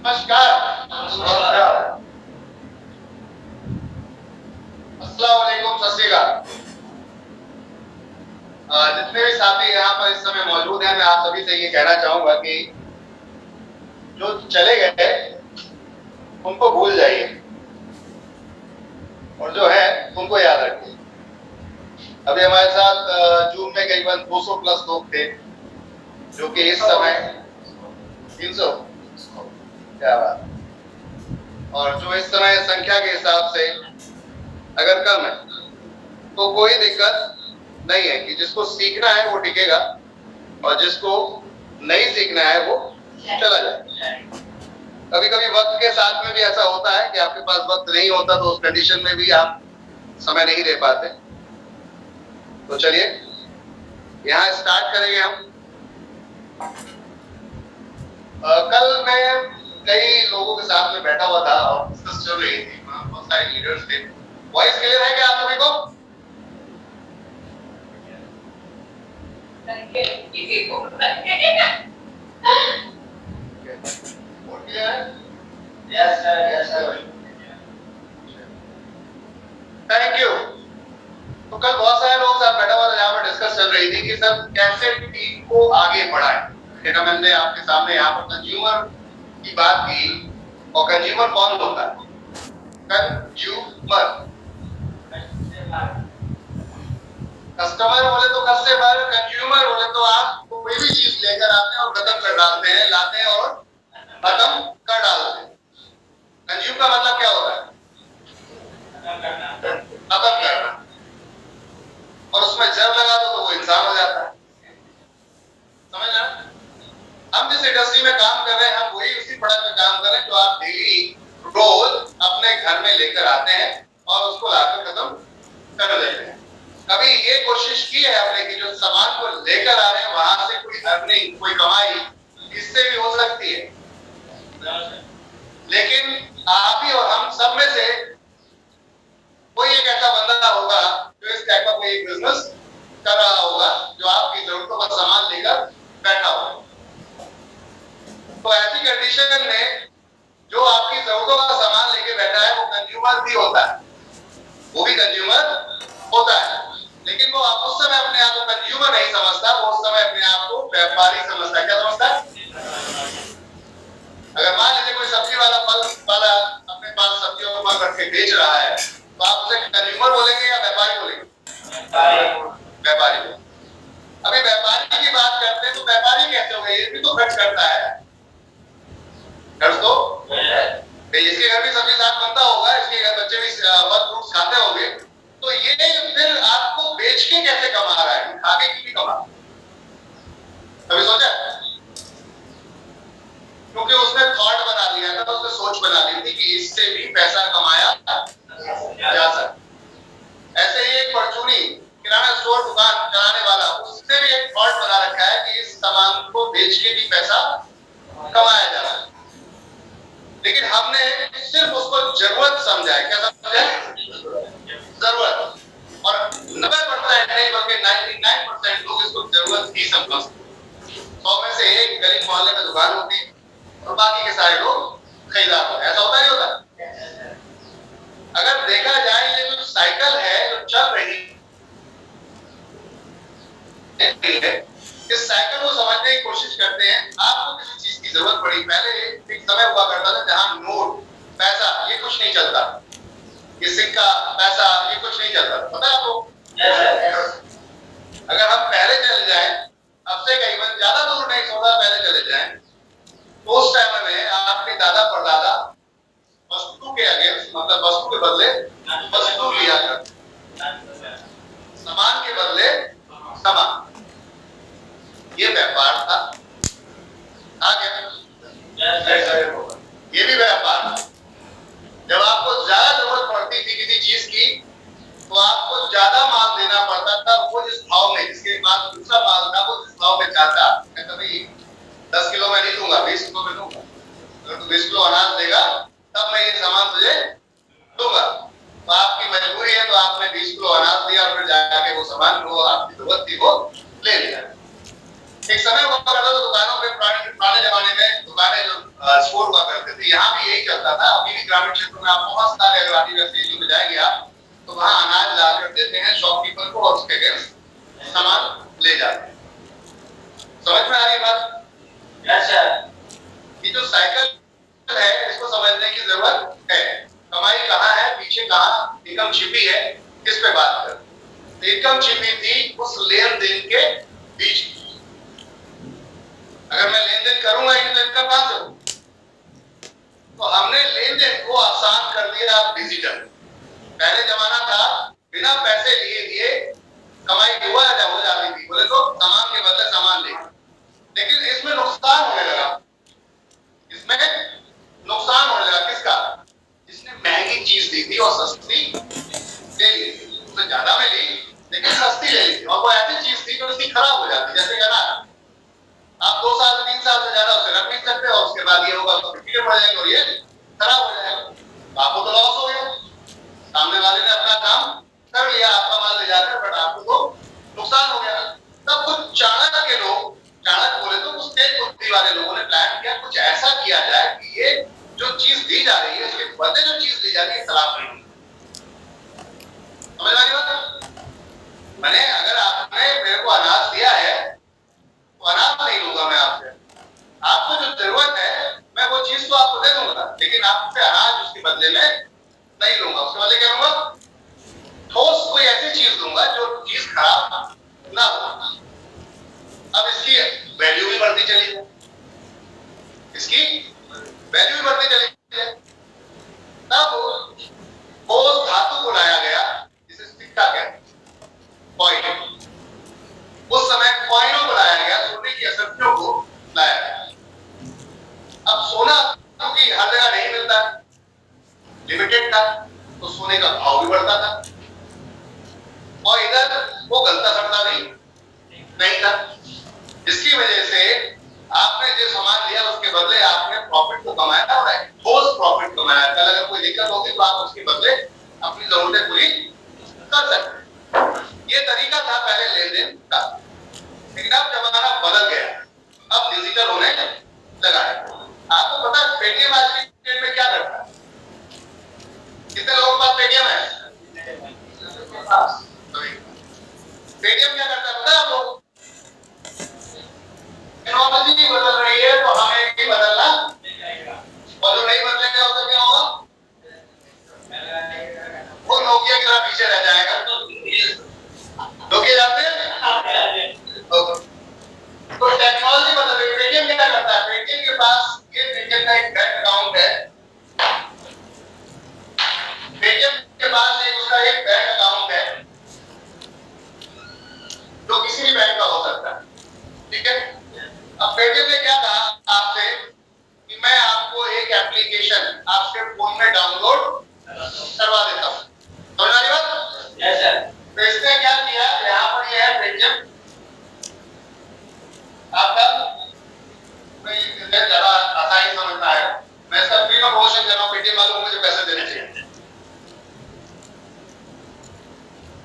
नमस्कार। अस्सलाम वालेकुम, सत श्री अकाल। जितने भी साथी यहाँ पर इस समय मौजूद हैं, मैं आप सभी से ये कहना चाहूंगा कि जो चले गए उनको भूल जाइए और जो है उनको याद रखिए। अभी हमारे साथ जूम में करीबन 200 प्लस लोग थे जो कि इस समय 300, क्या बात। और जो इस समय संख्या के हिसाब से अगर कम है तो कोई दिक्कत नहीं है कि जिसको सीखना है वो टिकेगा और जिसको नहीं सीखना है वो चला जाए। कभी कभी वक्त के साथ में भी ऐसा होता है कि आपके पास वक्त नहीं होता तो उस कंडीशन में भी आप समय नहीं दे पाते। तो चलिए यहाँ स्टार्ट करेंगे हम। कल मैं कई लोगों के साथ में बैठा हुआ था और डिस्कस चल रही थी, बहुत सारे लीडर्स थे। वॉइस क्लियर है क्या आप सभी को? Thank you. तो कल बहुत सारे लोगों के साथ बैठा हुआ था जहाँ पर डिस्कस चल रही थी कि सर कैसे टीम को आगे बढ़ाएं। देखा मैंने आपके सामने यहाँ पर कंज्यूमर की बात की, और कंज्यूमर कौन होता है? कंज्यूमर, कस्टमर बोले तो कस्टमर, कंज्यूमर बोले तो आप कोई भी चीज लेकर आते हैं और खत्म कर डालते हैं, लाते हैं और खत्म कर डालते हैं। कंज्यूम का मतलब क्या होता है? खत्म करना। और उसमें जब लगा दो तो वो इंसान हो जाता है। समझ रहे हैं? हम जिस इंडस्ट्री में काम कर रहे हैं, हम वही उसी प्रोडक्ट में काम कर रहे हैं जो आप डेली रोज अपने घर में लेकर आते हैं और उसको लाकर खत्म कर देते हैं। कभी ये कोशिश की है आपने कि जो सामान को लेकर आ रहे हैं वहां से कोई अर्निंग, कोई कमाई इससे भी हो सकती है, लेकिन आप ही और हम सब में से कोई एक ऐसा बंदा होगा जो इस टाइप का कोई बिजनेस कर रहा होगा जो आपकी जरूरतों का सामान लेकर बैठा होगा। तो ऐसी कंडीशन में जो आपकी जरूरतों का सामान लेके बैठा है वो कंज्यूमर भी होता है, वो भी कंज्यूमर होता है, लेकिन वो आप उस समय अपने आप को कंज्यूमर नहीं समझता, वो उस समय अपने आप को व्यापारी समझता है। क्या समझता है? अगर मान लीजिए कोई सब्जी वाला, फल वाला अपने पास सब्जी और फल रख के बेच रहा है तो आप उसे कंज्यूमर बोलेंगे या व्यापारी बोलेंगे? व्यापारी। अभी व्यापारी की बात करते हैं तो व्यापारी कैसे हो गए? ये भी तो खर्च करता है, खर्च तो इसके घर भी सब्जी साग बनता होगा, इसके घर बच्चे भी फल फ्रूट्स खाते होंगे, तो ये फिर आपको बेच के कैसे कमा रहा है? खा के क्यों नहीं कमा? कभी सोचा? क्योंकि उसने थॉट बना लिया था, उसने सोच बना ली थी कि इससे भी पैसा कमाया जा सकता। ऐसे ही एक परचूनी किराना स्टोर दुकान चलाने वाला, उसने भी एक थॉट बना रखा है कि इस सामान को बेच के भी पैसा कमाया जा सकता। लेकिन हमने सिर्फ उसको जरूरत समझा है। क्या समझा है? जरूरत। और 90% नहीं बल्कि 99% लोग इसको जरूरत ही समझते हैं। 100 में से एक गली मोहल्ले में दुकान होती है और बाकी के सारे लोग खरीदार होते हैं। ऐसा होता नहीं होता? अगर देखा जाए ये जो साइकिल है जो चल रही है, इस साइकिल को समझने की कोशिश करते हैं। आपको किसी चीज की जरूरत पड़ी, पहले एक समय हुआ करता था जहां नोट, पैसा ये कुछ नहीं चलता, ये सिक्का, पैसा ये कुछ नहीं चलता, पता है आपको? अगर हम पहले चले जाएं, अब से करीबन ज्यादा दूर नहीं, 100 साल पहले चले जाएं, तो उस टाइम में आपके दादा परदादा वस्तु के अगेंस्ट, मतलब वस्तु के बदले वस्तु लिया करते, सामान के बदले सामान। ये व्यापार था। ये भी व्यापार था। जब आपको ज्यादा जरूरत पड़ती थी किसी चीज की तो आपको ज्यादा माल देना पड़ता था। वो जिस भाव में, जिसके पास दूसरा माल था वो जिस भाव में चाहता, मैं कभी 10 किलो में नहीं दूंगा, 20 किलो में दूंगा। अगर तू 20 किलो अनाज देगा तब मैं ये सामान तुझे दूंगा। तो आपकी मजबूरी है तो आपने 20 किलो अनाज दिया और फिर जाके वो सामान जो आपकी जरूरत थी वो ले लिया। एक समय हुआ करता था दुकानों पे, पुराने जमाने में दुकानें जो स्टोर हुआ करते थे, यहाँ भी यही चलता था। अभी भी ग्रामीण क्षेत्रों में आप बहुत सारे अगर आदिवासी एरिया में जाएंगे आप, तो वहाँ अनाज लाकर देते हैं शॉपकीपर को और उसके अगेंस्ट सामान ले जाते हैं। समझ में आ रही बात? अच्छा, ये जो साइकिल है इसको समझने की जरूरत है। कमाई कहाँ है, पीछे कहाँ इनकम छिपी है, किस पे बात कर। इनकम छिपी थी उस लेन देन के बीच। अगर मैं लेन देन करूंगा ही तो इनकम कहां से होगी? तो हमने लेन देन को आसान कर दिया डिजिटल। पहले जमाना था बिना पैसे लिए दिए कमाई हो जाती थी, बोले तो सामान के बदले सामान ले। लेकिन इसमें नुकसान होने लगा। इसमें नुकसान होने लगा किसका? जिसने महंगी चीज दी थी और सस्ती ले ली थी। उसने ज्यादा में ली लेकिन सस्ती ले ली थी, और वो ऐसी चीज थी जो उसकी खराब हो जाती। जैसे अनाज, आप 2 साल 3 साल से ज्यादा उसे रख नहीं सकते, और उसके बाद ये होगा तो कीड़े पड़ जाएंगे और ये खराब हो जाएगा। तो आपको तो लॉस हो गया। सामने वाले ने अपना काम कर लिया, आपका माल ले जाकर, बट आपको तो नुकसान हो गया। तब कुछ चाणक्य के लोग, चाणक्य बोले तो उस तेज बुद्धि वाले लोगों ने प्लान किया कुछ ऐसा किया जाए कि ये जो चीज दी जा रही है उसके बदले जो चीज दी जा रही है खराब नहीं होगी। समझ आ रही बात? मैंने अगर आपने मेरे को अनाज दिया है तो अनाज नहीं लूंगा मैं आपसे। आपको जो जरूरत है मैं वो चीज तो आपको दे दूंगा, लेकिन आपसे अनाज उसके बदले में नहीं लूंगा। उसके बदले क्या लूंगा? ठोस कोई ऐसी चीज दूंगा जो चीज खराब ना हो। अब इसकी वैल्यू भी बढ़ती चली है, इसकी वैल्यू भी बढ़ती चली है। तब ठोस धातु को लाया गया जिसे सिक्का कहते हैं, कॉइन। उस समय कॉइनों को लाया गया, सोने की असंख्यों को लाया गया। अब सोना क्योंकि हर जगह नहीं मिलता, लिमिटेड था, तो सोने का भाव भी बढ़ता था, और इधर वो गलता सड़ता नहीं था। इसकी वजह से आपने जो सामान लिया उसके बदले आपने प्रॉफिट को कमाया, और ठोस प्रॉफिट कमाया। कल अगर कोई दिक्कत होगी तो आप उसके बदले अपनी जरूरतें पूरी कर सकते। ये तरीका था पहले लेन देन का। लेकिन अब जमाना बदल गया, अब डिजिटल होने लगा है। आपको पता है पेटीएम आज की डेट में क्या करता है? कितने लोगों के पास पेटीएम है? पेटीएम क्या करता है पता है आपको? टेक्नोलॉजी बदल रही है तो हमें भी बदलना, और जो नहीं बदलेंगे उससे क्या होगा? वो नोकिया की तरह पीछे रह जाएगा। नोकिया जानते हैं? तो टेक्नोलॉजी बदल रही है। पेटीएम क्या करता है? पेटीएम के पास, ये पेटीएम का एक बैंक अकाउंट है। पेटीएम के पास उसका एक बैंक अकाउंट है जो किसी भी बैंक का हो सकता है, ठीक है? अब पेटीएम ने क्या कहा आपसे कि मैं आपको एक एप्लीकेशन आपके फोन में डाउनलोड करवा देता हूं। समझ आ रही बात? Yes sir. तो इसने क्या किया, यहाँ पर ये है पेटीएम आपका, ज्यादा आसानी समझना है, मैं इसका फ्री में प्रमोशन कर रहा हूँ। पेटीएम वालों को मुझे पैसे देने चाहिए।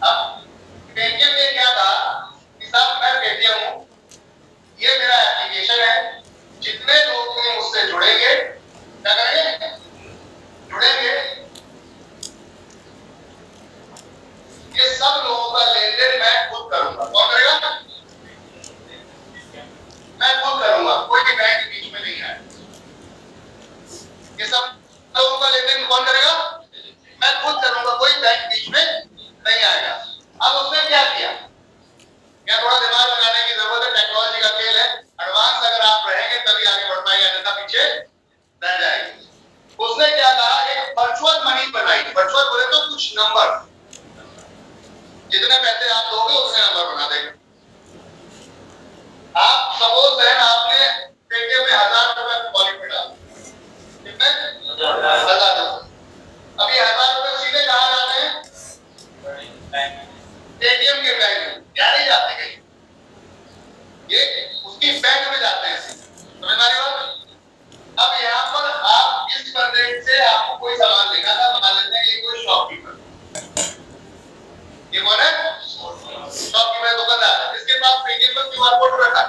अब पेटीएम ने क्या कहा कि साहब मैं पेटीएम हूँ, ये मेरा एप्लीकेशन है, जितने लोग भी मुझसे जुड़ेंगे क्या करेंगे? जुड़ेंगे, ये सब लोगों का लेन देन मैं खुद करूंगा। कौन करेगा? मैं खुद करूंगा, कोई भी बैंक के बीच में नहीं है। ये सब लोगों का लेन देन कौन करेगा? मैं खुद करूंगा, कोई बैंक बीच में नहीं आएगा। अब उसने क्या किया? क्या थोड़ा दिमाग लगाने की जरूरत है, टेक्नोलॉजी का खेल है। एडवांस अगर आप रहेंगे तभी आगे बढ़ पाएंगे, अन्यथा पीछे रह जाएंगे। उसने क्या कहा, एक वर्चुअल मनी बनाई। वर्चुअल बोले तो कुछ नंबर, जितने पैसे आप दोगे उतने नंबर बना देगा। आप सपोज है आपने पेटीएम में 1000 रुपए वॉलेट में डाला, कितने? 1000 रुपए। अब ये 1000 रुपए सीधे कहाँ जाते हैं? पेटीएम के बैंक में, क्या नहीं जाते कहीं, ये उसकी बैंक में जाते हैं। समझ में आ रही बात? अब यहाँ पर आप इस बंदे से आपको कोई सामान लेना था, मान लेते हैं ये कोई शॉपकीपर, ये कौन है? शॉपकीपर दुकानदार है, इसके पास पेटीएम पर क्यूआर कोड रखा है।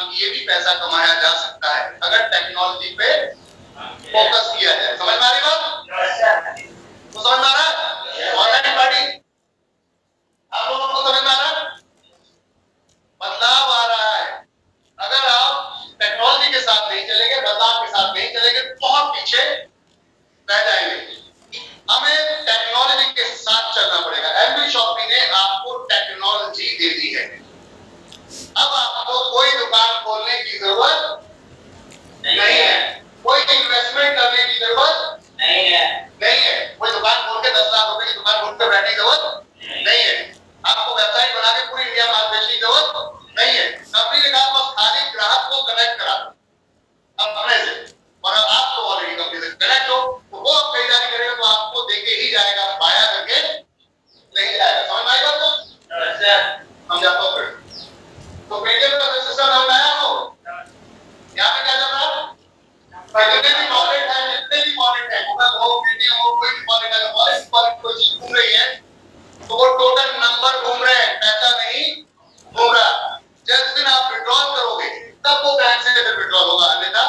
काम किए भी पैसा कमाया जा सकता है अगर टेक्नोलॉजी पे फोकस किया जाए। समझ में आ रही बात? तो समझ में आ रहा है? ऑनलाइन पार्टी आप लोगों को समझ में आ रहा है? बदलाव आ रहा है। अगर आप टेक्नोलॉजी के साथ नहीं चलेंगे, बदलाव के साथ नहीं चलेंगे, बहुत पीछे रह जाएंगे। हमें टेक्नोलॉजी के साथ चलना पड़ेगा। एमबी शॉपी ने आपको टेक्नोलॉजी दे दी है। अब आपको कोई दुकान खोलने की जरूरत नहीं है, कोई इन्वेस्टमेंट करने की जरूरत नहीं है। कोई दुकान खोल के 10 लाख रुपए की दुकान खोल के बैठने की जरूरत नहीं है। आपको वेबसाइट बना के पूरी इंडिया में बेचने की जरूरत नहीं है। कंपनी ने कहा बस खाली ग्राहक को कनेक्ट करा अपने से, और आपको ऑलरेडी कंपनी से कनेक्ट हो तो वो अब खरीदारी करेगा तो आपको देके ही जाएगा, बाया करके नहीं जाएगा। समझ में आएगा? तो हम जाते हैं तो पेटीएम का सिस्टम हम आया हो। यहाँ पे क्या चल रहा है? जितने भी वॉलेट है, गूगल हो, पेटीएम हो, कोई भी वॉलेट है, वॉलेट कोई चीज घूम रही है तो वो टोटल नंबर घूम रहे हैं, पैसा नहीं घूम रहा। जिस दिन आप विड्रॉल करोगे तब वो बैंक से विड्रॉल होगा, अन्यथा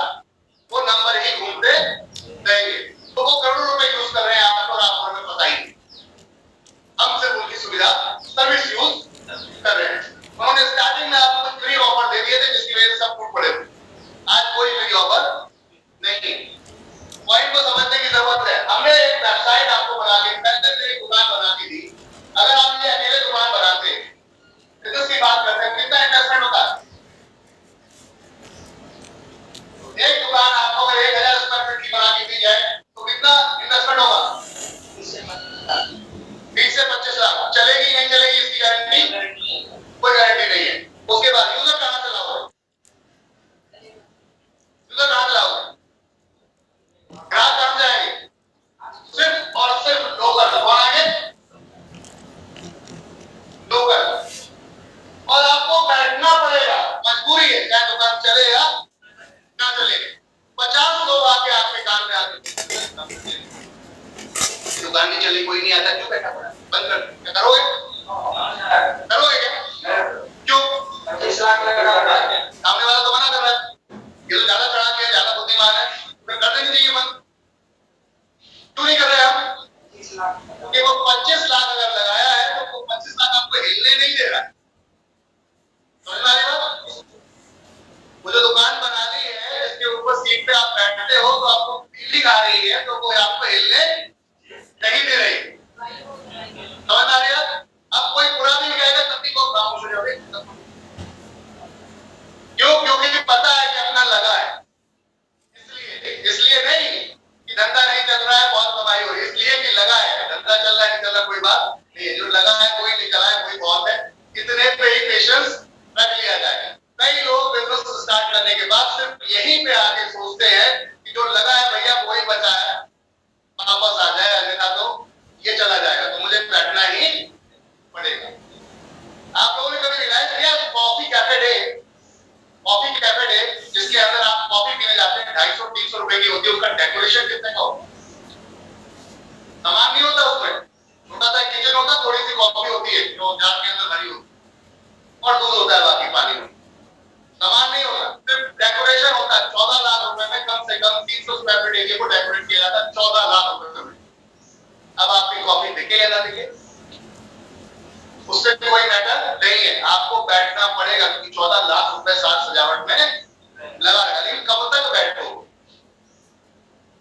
वो नंबर ही घूमते रहेंगे। तो वो करोड़ों रुपए यूज कर रहे हैं आपको और आपको हमें पता ही नहीं। हम सिर्फ उनकी सुविधा सर्विस यूज कर रहे हैं। उन्होंने स्टार्टिंग में आपको फ्री ऑफर दे दिए थे जिसकी वजह से सब टूट पड़े। आज कोई फ्री ऑफर नहीं। पॉइंट को समझने की जरूरत है। हमने एक वेबसाइट आपको बना के, पहले से एक दुकान बना के दी। अगर आप ये अकेले दुकान बनाते बिजनेस की बात करते हैं, कितना इन्वेस्टमेंट होता है? एक दुकान आपको अगर 1000 स्क्वायर फीट की बना के दी जाए तो कितना इन्वेस्टमेंट होगा? 20 से 25 लाख। चलेगी नहीं चलेगी इसकी गारंटी कोई गारंटी नहीं है। उसके बाद यूजर कहां से लाओगे? यूजर कहां से लाओगे? ग्राहक कहां से आएंगे? सिर्फ और सिर्फ लोकल। कौन आएंगे? लोकल। और आपको बैठना पड़ेगा, मजबूरी है, चाहे दुकान चले या ना चले। 50 लोग आके आपके कान में आके दुकान नहीं चली, कोई नहीं आता, क्यों बैठा पड़ा? बंद कर। क्या करोगे? करोगे क्या? क्यों? 25 लाख लग रहा है। सामने वाला तो मना कर रहा है, ये तो ज्यादा चढ़ा के ज्यादा बुद्धिमान है, फिर कर देनी चाहिए बंद। क्यों नहीं कर रहे हम? क्योंकि वो 25 लाख अगर लगाया है तो वो 25 लाख आपको हिलने नहीं दे रहा है। समझ में आ रही बात? वो जो दुकान बना ली है जिसके ऊपर सीट पे आप बैठते हो तो आपको फीलिंग आ रही है, तो वो आपको हिलने नहीं दे रही। समझ में आ रही है? अब कोई बुरा भी कहेगा तब भी को खामोश हो जाओगे। क्यों? क्योंकि पता है कि अपना लगा है। इसलिए नहीं कि धंधा नहीं चल रहा है, बहुत कमाई हो रही है, इसलिए कि लगा है। धंधा चल रहा है नहीं चल रहा कोई बात नहीं है, जो लगा है कोई नहीं चला है कोई बहुत है, इतने पे ही पेशेंस रख लिया जाएगा। कई लोग बिजनेस स्टार्ट करने के बाद सिर्फ यहीं पे आके सोचते हैं कि जो लगा है भैया वही बचा है, वापस आ जाए, अन्यथा तो ये चला जाएगा, तो मुझे बैठना ही पड़ेगा। आप लोगों ने कभी रियलाइज किया कॉफी कैफे डे जिसके अंदर आप कॉफी पीने जाते हैं 250-300 रुपए की होती है, उसका डेकोरेशन कितने का होता है? सामान नहीं होता उसमें, छोटा सा किचन होता है, थोड़ी सी कॉफी होती है जो जार के अंदर भरी होती है और दूध होता है, बाकी पानी में सामान नहीं होता, सिर्फ डेकोरेशन होता है। 14 लाख रुपए में कम से कम 300 स्क्वायर फीट एरिया को डेकोरेट किया जाता है, 14 लाख रुपए में। अब आपकी कॉफी दिखे या ना दिखे उससे कोई मैटर नहीं है, आपको बैठना पड़ेगा क्योंकि 14 लाख रुपए साज सजावट में लगा रहेगा। लेकिन कब तक बैठो?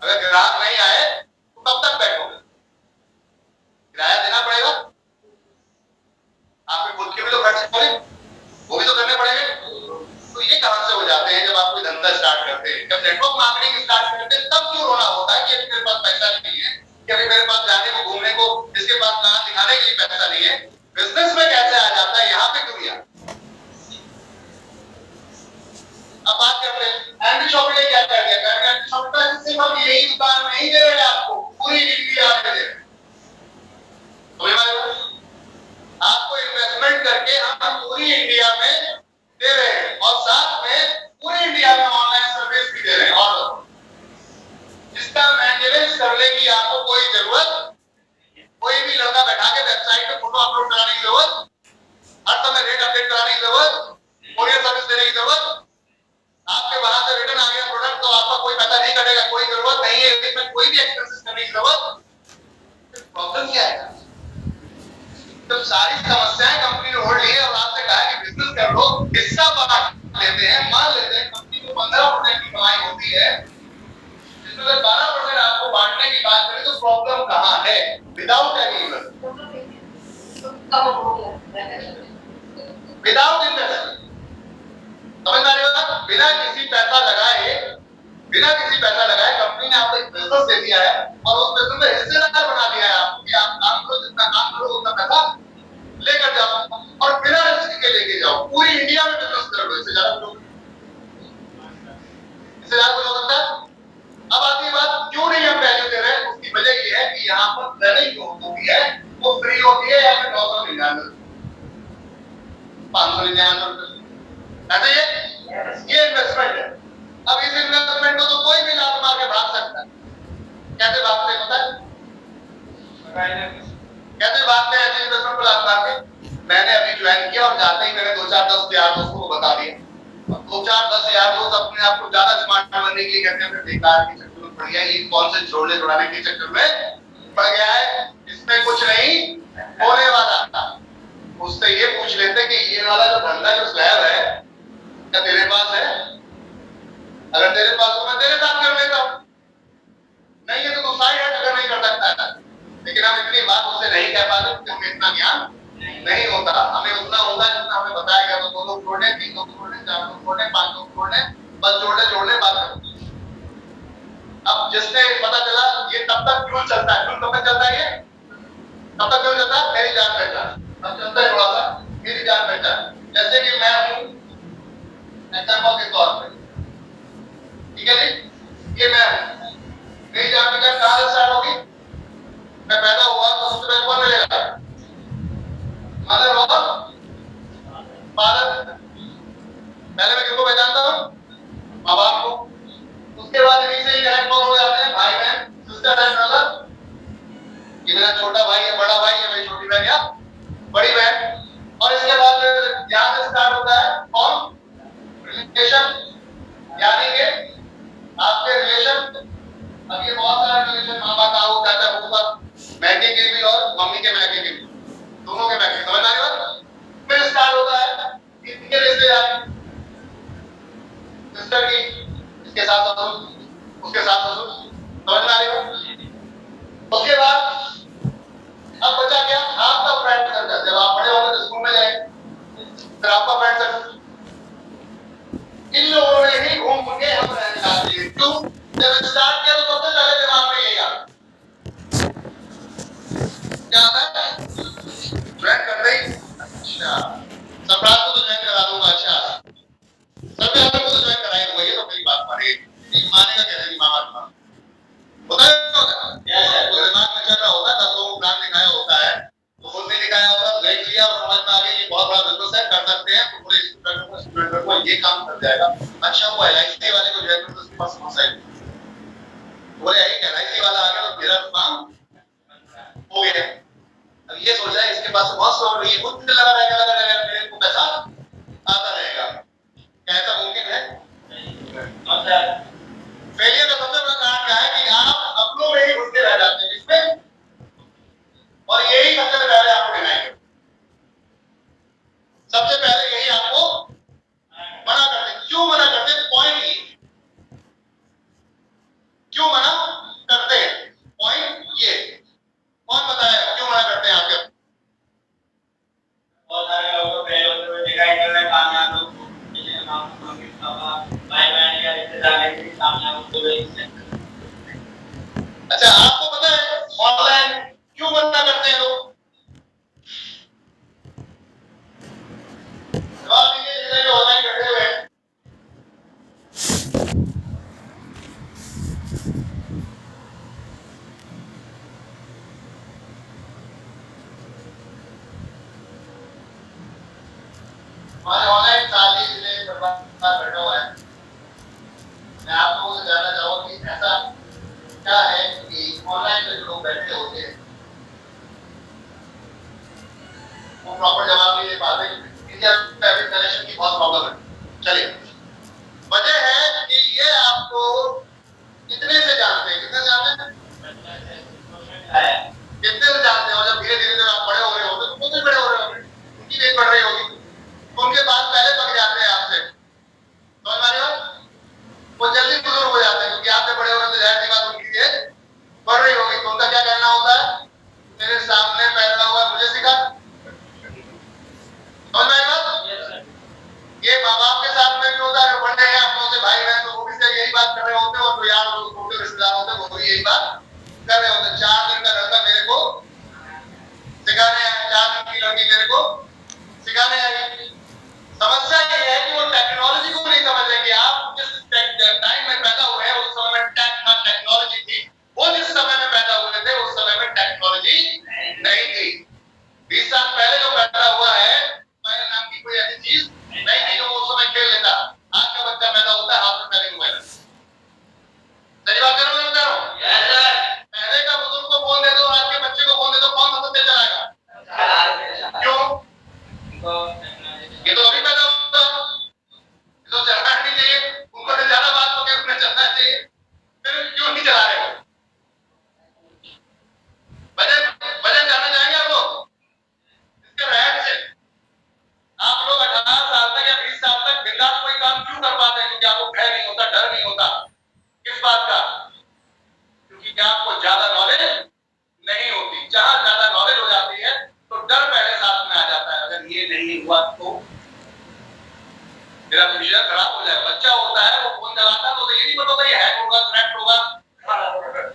अगर ग्राहक नहीं आए तो कब तक बैठोगे? किराया देना पड़ेगा, आपके खुद के भी तो खर्चे होंगे, वो भी तो करने पड़ेंगे। तो ये कहां से हो जाते हैं? जब आप कोई धंधा स्टार्ट करते हैं, जब नेटवर्क मार्केटिंग स्टार्ट करते हैं, तब क्यों रोना होता है कि अभी मेरे पास पैसा नहीं है, कि अभी मेरे पास जाने को घूमने को इसके पास कहां दिखाने के लिए पैसा नहीं है। बिजनेस में कैसे आ जाता है, यहाँ पे क्यों नहीं आता? अब बात करते हैं एंटी शॉपिंग ने क्या कर दिया। एंटी शॉपिंग का सिर्फ हम यही दुकान नहीं दे रहे आपको, पूरी इंडिया में दे रहे हैं। आपको इन्वेस्टमेंट करके हम पूरी इंडिया में दे रहे हैं और साथ में पूरी इंडिया में ऑनलाइन सर्विस भी दे रहे हैं। और जिसका मेंटेनेंस करने की आपको कोई जरूरत, कोई भी लड़का बैठा के वेबसाइट पे फोटो अपलोड कराने की जरूरत, हर समय रेट अपडेट कराने की जरूरत, कोरियर सर्विस देने की जरूरत जब सारी समस्याएं कंपनी ने ओढ़ ली है और आपसे कहा कि बिजनेस कर लो, हिस्सा बांट लेते हैं, मान लेते हैं कंपनी को 15% की कमाई होती है, जिसमें अगर 12% आपको बांटने की बात करें तो प्रॉब्लम कहां है? Without any investment, without investment, समझ आ रही है बात? बिना किसी पैसा लगाए कंपनी ने आपको एक बिजनेस दे दिया है और उस बिजनेस में हिस्सेदार बना दिया है आपको कि आप काम करो, जितना काम करो उतना पैसा लेकर जाओ और बिना रिस्क के लेके जाओ, पूरी इंडिया में बिजनेस कर लो। इससे ज्यादा कुछ हो सकता है? अब आती है बात, क्यों नहीं हम वैल्यू दे रहे हैं? उसकी वजह ये है कि यहाँ पर रनिंग जो होती है वो फ्री होती है या फिर 999, 599 ऐसे ये इन्वेस्टमेंट है। अब इस इन्वेस्टमेंट को तो कोई भी लात मार के भाग सकता है। कैसे भागते हैं पता है? कैसे भागते हैं ऐसे इन्वेस्टमेंट को लात मार के? मैंने अभी ज्वाइन किया और जाते ही मैंने 2-4-10 यार दोस्तों को बता दिया। 2-4-10 यार दोस्त अपने आप को ज्यादा स्मार्ट बनने के लिए कहते हैं बेकार के चक्कर में पड़ गया, ये कौन से जोड़ने जोड़ाने के चक्कर में पड़ गया है, इसमें कुछ नहीं होने वाला था। उससे ये पूछ लेते कि ये वाला जो धंधा जो स्लैब है क्या तेरे पास है? अगर तेरे पास हो मैं तेरे साथ कर लेता हूं, नहीं है तो तू साइड हट अगर नहीं कर सकता है। लेकिन हम इतनी बात उससे नहीं कह पाते क्योंकि हमें इतना ज्ञान नहीं होता। हमें उतना होता है जितना हमें बताया गया, तो 2 लोग जोड़ने, 3 लोग जोड़ने, 4 लोग जोड़ने, 5 लोग जोड़ने, बस जोड़ने बात करते। अब जिसने पता चला ये तब तक क्यों चलता है, क्यों तब तक चलता है, ये तब तक क्यों चलता है? मेरी जान पहचान अब चलता है, थोड़ा सा मेरी जान पहचान। जैसे कि मैं हूं एग्जांपल के तौर पे, ठीक है जी, ये मैं हूं, मेरी जान पहचान कहां से स्टार्ट होगी? मैं पैदा हुआ तो सबसे पहले कौन मिलेगा? मदर और फादर। पहले मैं किसको पहचानता हूं? माँ बाप को। उसके बाद इन्हीं से ही कनेक्ट हो जाते हैं भाई बहन, सिस्टर एंड ब्रदर। ये मेरा छोटा भाई है, बड़ा भाई है, मेरी छोटी बहन या बड़ी बहन। और इसके बाद यहाँ से स्टार्ट होता है कौन? रिलेशन, यानी कि आपके रिलेशन। अब ये बहुत सारे रिलेशन, मामा ताऊ चाचा फूफा, मैके के भी और मम्मी के मैके के भी, दोनों के मैके, समझ आ रही बात? फिर स्टार्ट होता है इनके रिश्तेदार, सिस्टर की, इसके साथ ससुर, उसके साथ ससुर, समझ में आ रही बात? उसके बाद अब बचा क्या? आपका फ्रेंड सर्कल। जब आप बड़े होंगे तो स्कूल में जाएंगे, फिर आपका फ्रेंड सर्कल। इन लोगों में ही घूम के हम रहने जाते हैं। क्यों? जब स्टार्ट किया तो सबसे पहले दिमाग में यही आता क्या आता है? ज्वाइन करते ही अच्छा सरप्राइज को तो ज्वाइन करा दूंगा, अच्छा सब यारों को तो ज्वाइन कराएंगे, ये तो मेरी बात माने मानेगा कैसे? नहीं मामा होता है तो दिमाग में चल रहा होता है, 10 लोगों को प्लान दिखाया होता है, तो खुद ने दिखाया होता है, देख लिया और समझ में आ गया ये बहुत बड़ा बिजनेस है, कर सकते हैं, तो पूरे स्टूडेंट को ये काम कर जाएगा। अच्छा वो एलआईसी वाले को ज्वाइन करते उसके पास समस्या है, बोले यही एलआईसी वाला आ गया तो मेरा तो काम हो गया। अब ये सोच रहा है इसके पास बहुत सौ ये खुद लगा रहेगा, मेरे को पैसा आता रहेगा, क्या ऐसा मुमकिन है? फेलियर का सबसे बड़ा कारण क्या है कि आप अपनों में ही घुसते रह जाते हैं इसमें, और यही सबसे पहले आपको डिनाई करते, सबसे पहले यही आपको मना करते। क्यों मना करते? पॉइंट ये क्यों मना करते हैं, पॉइंट ये कौन बताएगा क्यों मना करते हैं? आपके बहुत सारे लोगों को दिखाई दे रहा है कामयाब लोग, भाई बहन या रिश्तेदार के कामयाब हो गए। अच्छा आपको पता है ऑनलाइन क्यों मना करते हैं लोग? जवाब दीजिए जितने भी ऑनलाइन बैठे हुए हैं। हमारे ऑनलाइन साथी जितने बैठे हुए हैं, मैं आप लोगों से जानना चाहूंगा कि ऐसा क्या है कि ऑनलाइन में जो लोग बैठे होते हैं वो प्रॉपर जवाब नहीं दे पाते, इंडिया में कनेक्शन की बहुत प्रॉब्लम है। चलिए वजह है कि ये आपको कितने से जानते हैं, कितने से जानते हैं, कितने से जानते हैं, और जब धीरे धीरे आप बड़े हो गए होते तो लड़की मेरे को सिखाने आई। समस्या ये है कि वो टेक्नोलॉजी को नहीं समझ रहे कि आप जिस टाइम में पैदा हुए हैं उस समय में टेक्नोलॉजी थी, वो जिस समय में पैदा हुए थे उस समय में टेक्नोलॉजी नहीं थी। 20 साल पहले जो पैदा हुआ है मोबाइल नाम की कोई ऐसी चीज नहीं थी जो उस समय खेल लेता। आज का बच्चा पैदा होता है हाथ में पहले मोबाइल। सही बात कर रहा हूं? Yes sir. पहले का बुजुर्ग को फोन दे दो, आज के बच्चे को फोन दे दो, कौन सबसे तेज चलाएगा? क्यों? ये तो अभी पैदा हुआ, ये तो चलना नहीं चाहिए, उनको तो ज्यादा बात हो गई, उन्हें चलना चाहिए, फिर क्यों नहीं चला रहे हो? वजह जानना चाहेंगे आप लोग? इसके रहन से आप लोग 18 साल तक या 20 साल तक बिंदास कोई काम क्यों कर पाते हैं? क्योंकि आपको भय नहीं होता, डर नहीं होता। किस बात का? क्योंकि क्या आपको ज्यादा नॉलेज नहीं होती। जहां ज्यादा नॉलेज हो जाती है तो डर पहले साथ में आ जाता है। अगर ये नहीं हुआ तो मेरा फ्यूचर खराब हो जाए। बच्चा होता है वो फोन चलाता तो ये नहीं पता होता ये हैक होगा, क्रैक होगा,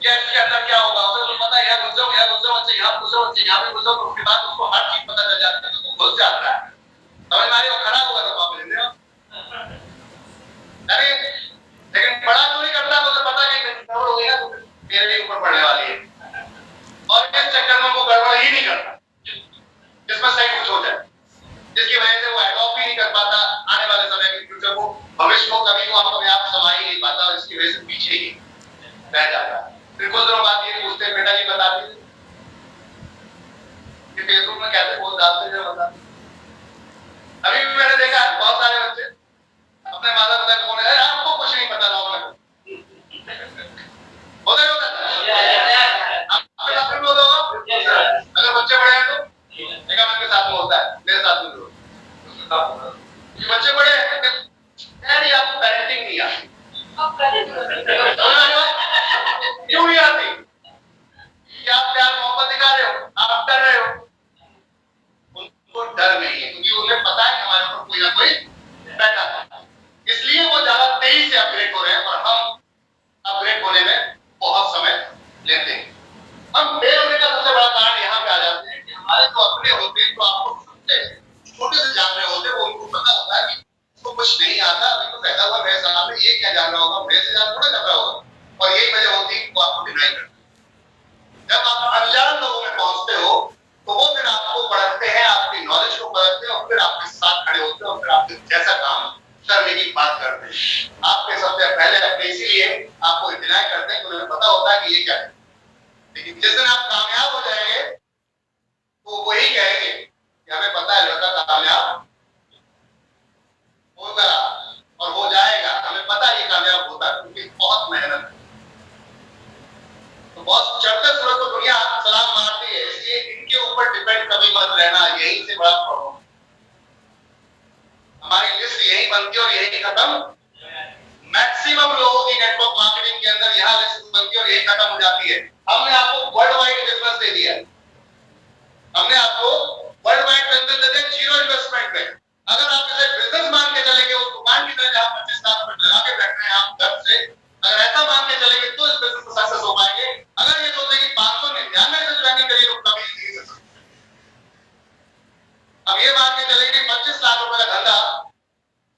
या इसके अंदर क्या होगा, उसे तो पता है यार घुस जाओ, अच्छा यहाँ घुस जाओ, अच्छा यहाँ भी घुस जाओ, तो उसके बाद उसको हर चीज पता चल जाती है, तो घुस जाता है। समझ में आ रही है? खराब होगा तो वापस ले लो। अरे लेकिन बड़ा चोरी करता है तो उसे पता नहीं गड़बड़ हो गई ना तो मेरे ऊपर पड़ने वाली है, और इस चक्कर में वो गड़बड़ ही नहीं करता जिसमें सही कुछ हो जाए, जिसकी वजह से वो एडॉप्ट ही नहीं कर पाता आने वाले समय के फ्यूचर को, भविष्य को कभी वो अपने आप संभाल ही नहीं पाता और इसकी वजह से पीछे ही रह जाता है। फिर कुछ दिनों बाद ये पूछते हैं, बेटा जी बताते कि फेसबुक में कैसे पोस्ट डालते हैं बताते। अभी भी मैंने देखा है बहुत सारे बच्चे अपने माता पिता को बोले आपको कुछ नहीं पता लॉग में होता आपके बोलो अगर बच्चे बड़े हैं तो एक के साथ में होता है, मेरे साथ में बच्चे बड़े हैं आपको पेरेंटिंग नहीं आती। क्यों नहीं आती? क्या आप प्यार मोहब्बत दिखा रहे हो, आप डर रहे हो? उनको डर नहीं है क्योंकि उन्हें पता है कि हमारे ऊपर कोई ना कोई बैठा है, इसलिए वो ज्यादा तेजी से अपग्रेड हो रहे हैं और हम अपग्रेड होने में बहुत समय लेते हैं। हम फेल होने का सबसे बड़ा कारण यहाँ पे आ जाते हैं कि हमारे जो अपने होते हैं, तो आपको छोटे से जान रहे होते हैं, वो उनको पता होता है कि उसको कुछ नहीं आता, अभी तो पैदा हुआ मेरे सामने, ये क्या जान रहा होगा, मेरे से ज्यादा थोड़ा जान रहा होगा, और यही वजह होती है वो आपको डिनाई करते हैं। जब आप अनजान लोगों में पहुंचते हो तो वो फिर आपको पढ़ते हैं, आपकी नॉलेज को पढ़ते हैं और फिर आपके साथ खड़े होते हैं और फिर आपके जैसा काम करने की बात करते हैं। आपके सबसे पहले अपने इसीलिए आपको डिनाई करते हैं, उन्हें पता होता है कि ये क्या है, लेकिन जिस दिन आप कामयाब हो जाएंगे तो वही कहेंगे कि हमें पता है लड़का कामयाब होगा और हो जाएगा, हमें पता है ये कामयाब होता है क्योंकि बहुत मेहनत है। तो बहुत चढ़ते सूरज को दुनिया सलाम मारती है, इसलिए इनके ऊपर डिपेंड कभी मत रहना, यही से बड़ा प्रॉब्लम। हमारी लिस्ट यही बनती है और यही खत्म। मैक्सिमम लोगों की नेटवर्क मार्केटिंग के अंदर यहाँ लिस्ट बनती है और यही खत्म हो जाती है। हमने आपको वर्ल्ड वाइड बिजनेस दे दिया, हमने आपको वर्ल्ड वाइड बिजनेस दे दिया 0 इन्वेस्टमेंट में। अगर आप इसे बिजनेस मान के चलेंगे, उस दुकान की तरह जहां 25 लाख रुपए लगा के बैठ रहे हैं आप घर से, अगर ऐसा मान के चलेंगे तो इस बिजनेस में सक्सेस हो पाएंगे। अगर ये सोचें कि 599 से ज्वाइनिंग करिए तो कभी नहीं सक्सेस। अब ये मान के चलेंगे 25 लाख रुपए का धंधा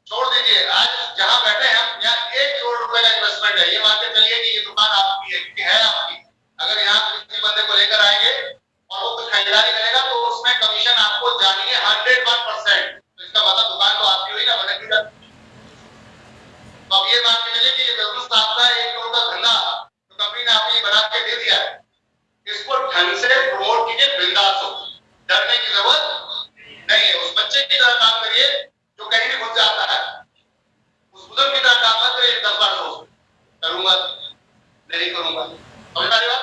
छोड़ दीजिए, आज जहां बैठे हैं हम यहाँ 1 करोड़ रुपए का इन्वेस्टमेंट है, ये मान के चलिए कि ये दुकान आपकी है आपकी। अगर यहाँ किसी बंदे को लेकर आएंगे और वो कुछ खरीदारी करेगा तो उसमें कमीशन आपको जानिए 101%। तो इसका मतलब दुकान तो आपकी हुई ना, बने की। तो अब ये मान के चलिए कि ये बिजनेस आपका 1 करोड़ का धंधा तो कंपनी ने आपको बना के दे दिया है, इसको ढंग से प्रमोट कीजिए, बिंदास हो, डरने की जरूरत नहीं है। उस बच्चे की तरह काम करिए जो कहीं भी घुस जाता है, उस बुजुर्ग की तरह काम मत करिए 10 बार सोच करूंगा नहीं करूंगा। समझ आ रही बात?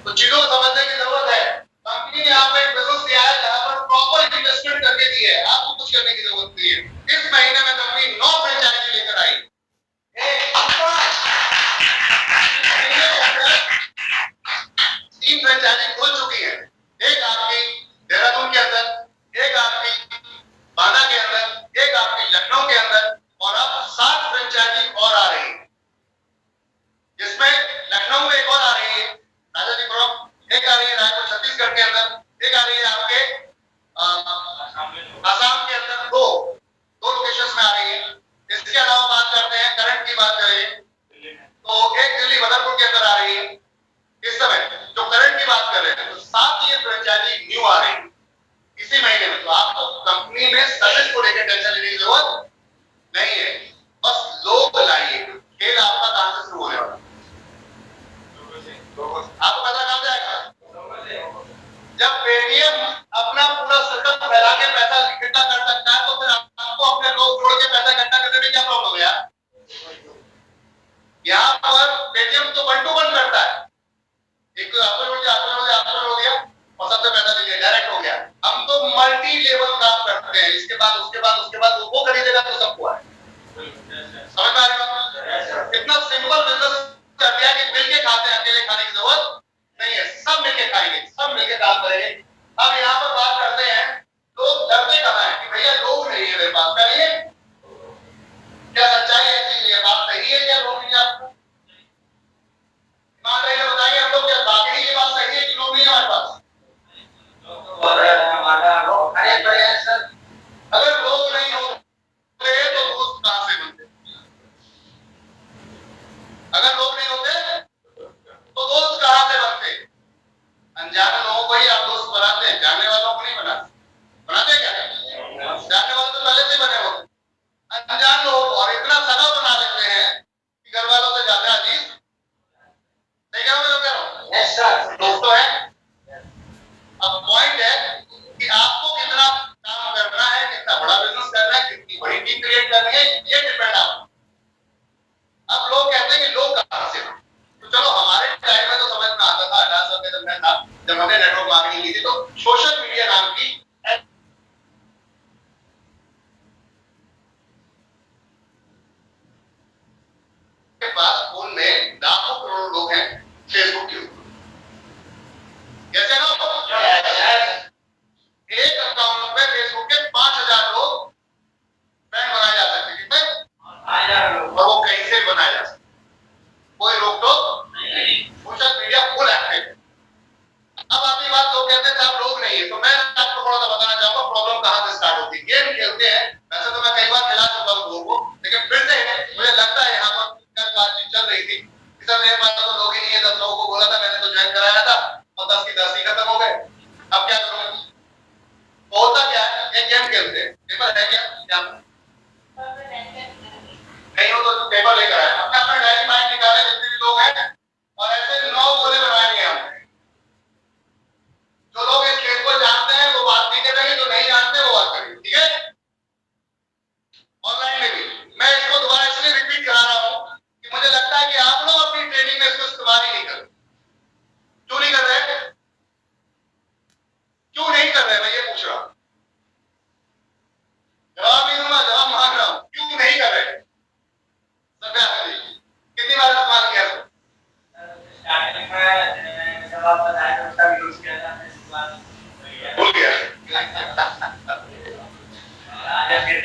तो चीजों को समझने की जरूरत है। कंपनी ने आपको एक बिजनेस दिया है जहां पर प्रॉपर इन्वेस्टमेंट करके दी है, आपको कुछ करने की जरूरत नहीं है। इस महीने में कंपनी 9 फ्रेंचाइजी लेकर आई, 3 फ्रेंचाइजी खुल चुकी है, एक आपकी देहरादून के अंदर, एक आपकी बांदा के अंदर, एक आपकी लखनऊ के अंदर, और अब 7 फ्रेंचाइजी और आ रही है, जिसमें लखनऊ में एक और आ रही है राजाजीपुरम, एक आ रही है रायपुर छत्तीसगढ़ के अंदर, एक आ रही है आपके ट्रेनिंग में सर्विस को लेकर टेंशन लेने की जरूरत नहीं है, बस लोग लाइए। खेल आपका कहां से शुरू होने वाला, आपको पता कहां से आएगा? जब पेटीएम अपना पूरा सर्कल फैला के पैसा इकट्ठा कर सकता है, तो फिर आपको अपने लोग जोड़ के पैसा इकट्ठा करने में क्या प्रॉब्लम है यार? यहाँ पर पेटीएम तो 1 to 1 करता है, एक आपने हो गया और सबसे पैसा ले लिया, डायरेक्ट हो गया। हम तो मल्टी लेवल काम करते हैं, इसके बाद वो खरीदेगा तो सबको है। समझ में आ रही है? इतना सिंपल बिजनेस कर दिया कि मिलके खाते हैं, अकेले खाने की जरूरत नहीं है, सब मिलके खाएंगे, सब मिलके काम करेंगे। अब यहाँ पर बात करते हैं, लोग डरते कहाँ हैं कि भैया लोग नहीं है मेरे पास, करिए क्या सच्चाई ऐसी है? बात सही है क्या? लोग नहीं आपको बताइए, हम लोग क्या बाकी ये बात सही है कि लोग नहीं है हमारे पास? अगर लोग नहीं होते तो दोस्त कहां से बनते? अगर लोग नहीं होते तो दोस्त कहां से बनते? अनजाने लोगों को ही आप दोस्त बनाते हैं, जानने वालों को नहीं बनाते क्या? जानने वाले तो पहले से बने होते, अनजान लोग और इतना सगा बना देते हैं कि घर वालों से ज्यादा अजीज नहीं। क्या मैं कह रहा हूँ? यस सर, दोस्तों है। अब पॉइंट है कि आपको कितना काम करना है, कितना बड़ा बिजनेस करना है, कितनी बड़ी टीम क्रिएट करनी है, ये डिपेंड आप। अब लोग कहते हैं कि लोग कहां से, तो चलो हमारे टाइम में तो समझ में आता था, 18 साल के जब मैं था, जब हमने नेटवर्क मार्केटिंग की थी, तो सोशल मीडिया नाम की के पास फोन में लाखों करोड़ लोग हैं फेसबुक के ऊपर, कैसे ना? एक अकाउंट में फेसबुक के 5000 लोग फ्रेंड बनाए जा सकते, कितने? 5000 लोग, और वो कहीं से बनाए जा सकते, कोई रोक टोक नहीं, सोशल मीडिया फुल एक्टिव। अब आपकी बात लोग कहते हैं साहब लोग नहीं है, तो मैं आपको थोड़ा सा बताना चाहूंगा प्रॉब्लम कहां से स्टार्ट होती है। गेम खेलते हैं, वैसे तो मैं कई बार खिला चुका हूं लोगों को, लेकिन फिर से मुझे लगता है यहाँ पर बातचीत चल रही थी, सर मेरे पास तो लोग ही नहीं है, 10 लोगों को बोला था, मैंने तो ज्वाइन कराया था और 10 की 10 ही खत्म हो गए, अब क्या करूं? होता क्या है, एक गेम खेलते हैं, पेपर है क्या नहीं हो तो पेपर लेकर आए, अपना अपना डायरी माइंड निकाले जितने भी लोग हैं, और ऐसे 9 गोले बनाएंगे हम। जो लोग इस खेल को जानते हैं वो बात नहीं करेंगे, जो नहीं जानते वो बात करेंगे, ठीक है? ऑनलाइन में भी मैं इसको दोबारा इसलिए रिपीट करा रहा हूं कि मुझे लगता है कि आप लोग अपनी ट्रेनिंग में इसको इस्तेमाल ही नहीं कर रहे। क्यों नहीं कर रहे? क्यों नहीं कर रहे, मैं ये पूछ रहा हूं। जवाब नहीं दूंगा, जवाब मांग रहा हूं, क्यों नहीं कर रहे? कितनी बार इस्तेमाल किया? स्टार्टिंग में जब आप बताए तो उसका यूज किया था, भूल गया।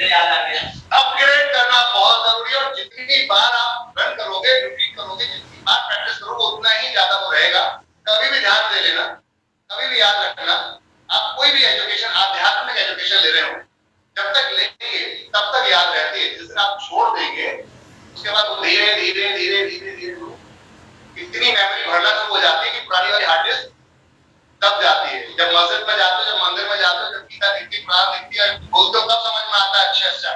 याद आ गया। अपग्रेड करना बहुत जरूरी है, और जितनी बार आप रन करोगे, रिपीट करोगे, जितनी बार प्रैक्टिस करोगे, उतना ही ज्यादा वो रहेगा। कभी भी ध्यान दे लेना, कभी भी याद रखना, आप कोई भी एजुकेशन, आध्यात्मिक एजुकेशन ले रहे हो, जब तक लेंगे तब तक याद रहती है। जिस दिन आप छोड़ देंगे उसके बाद वो धीरे धीरे धीरे धीरे धीरे इतनी मेमोरी भरना शुरू हो जाती है कि पुरानी वाली हार्ड डिस्क दब जाती है। जब मस्जिद में जाते हो, जब मंदिर में जाते हो, जब गीता दिखती, कुरान दिखती है, बोलते हो तब समझ में आता है अच्छा।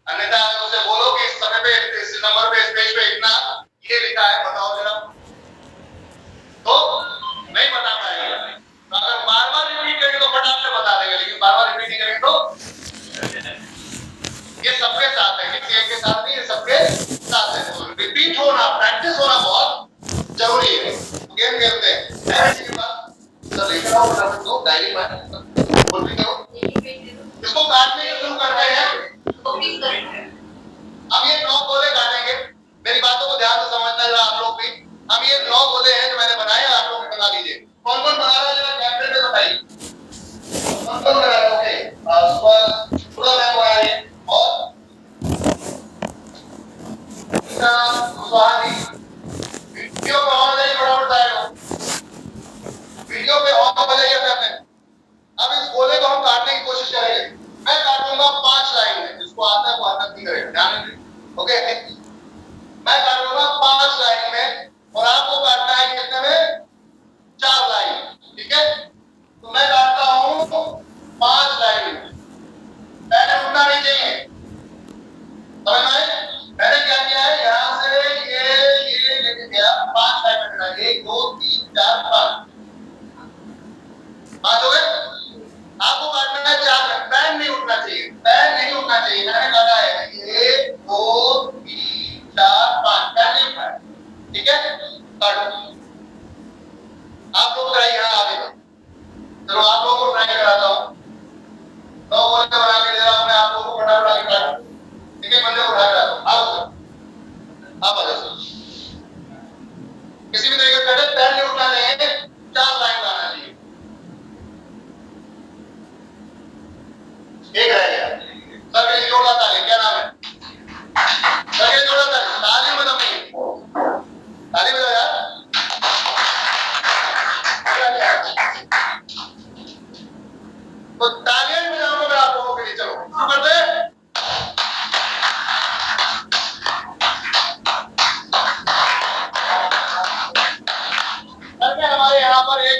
अन्यथा उसे बोलो कि इस समय पे, इस नंबर पे, इस पेज पे इतना ये लिखा है, बताओ जरा, तो नहीं बता पाएंगे। तो अगर बार बार रिपीट करेंगे तो फटाक से बता देंगे, लेकिन बार बार रिपीट नहीं करेंगे तो ये सबके साथ है, किसी एक के साथ नहीं, ये सबके साथ है। तो रिपीट होना, प्रैक्टिस होना बहुत जरूरी है। गेम खेलते हैं, ऐसे के बाद सर लेकर आओ, फटाफट दो डायरी में बोल भी करो, इसको काटने के शुरू करते हैं। हम ये 9 गोले काटेंगे, मेरी बातों को ध्यान से समझना जरा आप लोग भी। हम ये 9 गोले हैं जो मैंने बनाए, आप लोग बना लीजिए। कौन कौन बना रहा है जरा कैमरे में बताइए, कौन कौन बना रहा है? ओके, पूरा मैं बना रही और सुहानी वीडियो पे ऑन जाइए, फटाफट बताएगा, वीडियो पे ऑन हो जाइए अपने। अब इस गोले को हम काटने की कोशिश करेंगे। मैं काटूंगा 5 लाइन में, जिसको आता है वो हरकत नहीं करेगा, ध्यान रखिए। ओके, मैं काटूंगा 5 लाइन में और आपको काटना है कितने में? 4 लाइन, ठीक है? तो मैं काटता हूं 5 लाइन में, 1 2 3 4 5 5 हो गए। आपको काटना है 4 में, पैन नहीं उठना चाहिए, पैन नहीं उठना चाहिए। मैंने काटा है 1 2 3 4 5, पैन नहीं उठना है, ठीक है। काटो। आप लोग ट्राई यहाँ आगे करो। चलो आप लोगों को ट्राई कराता हूँ। 9 गोले बना के दे रहा हूँ मैं आप लोगों को, फटाफट आगे काटो। ठीक है, बंदे को उठा के लाओ। आप आ जाओ। किसी भी तरीके से कटे, पैन नहीं उठना चाहिए, 4 लाइन लाना चाहिए। एक रह गया। सर के लिए जोरदार ताली। क्या नाम है सर के लिए? जोरदार ताली। ताली में दम नहीं, ताली बजाओ यार। तो तालियां बजाऊंगा मैं आप लोगों के लिए। चलो शुरू करते हैं। हमारे यहाँ पर एक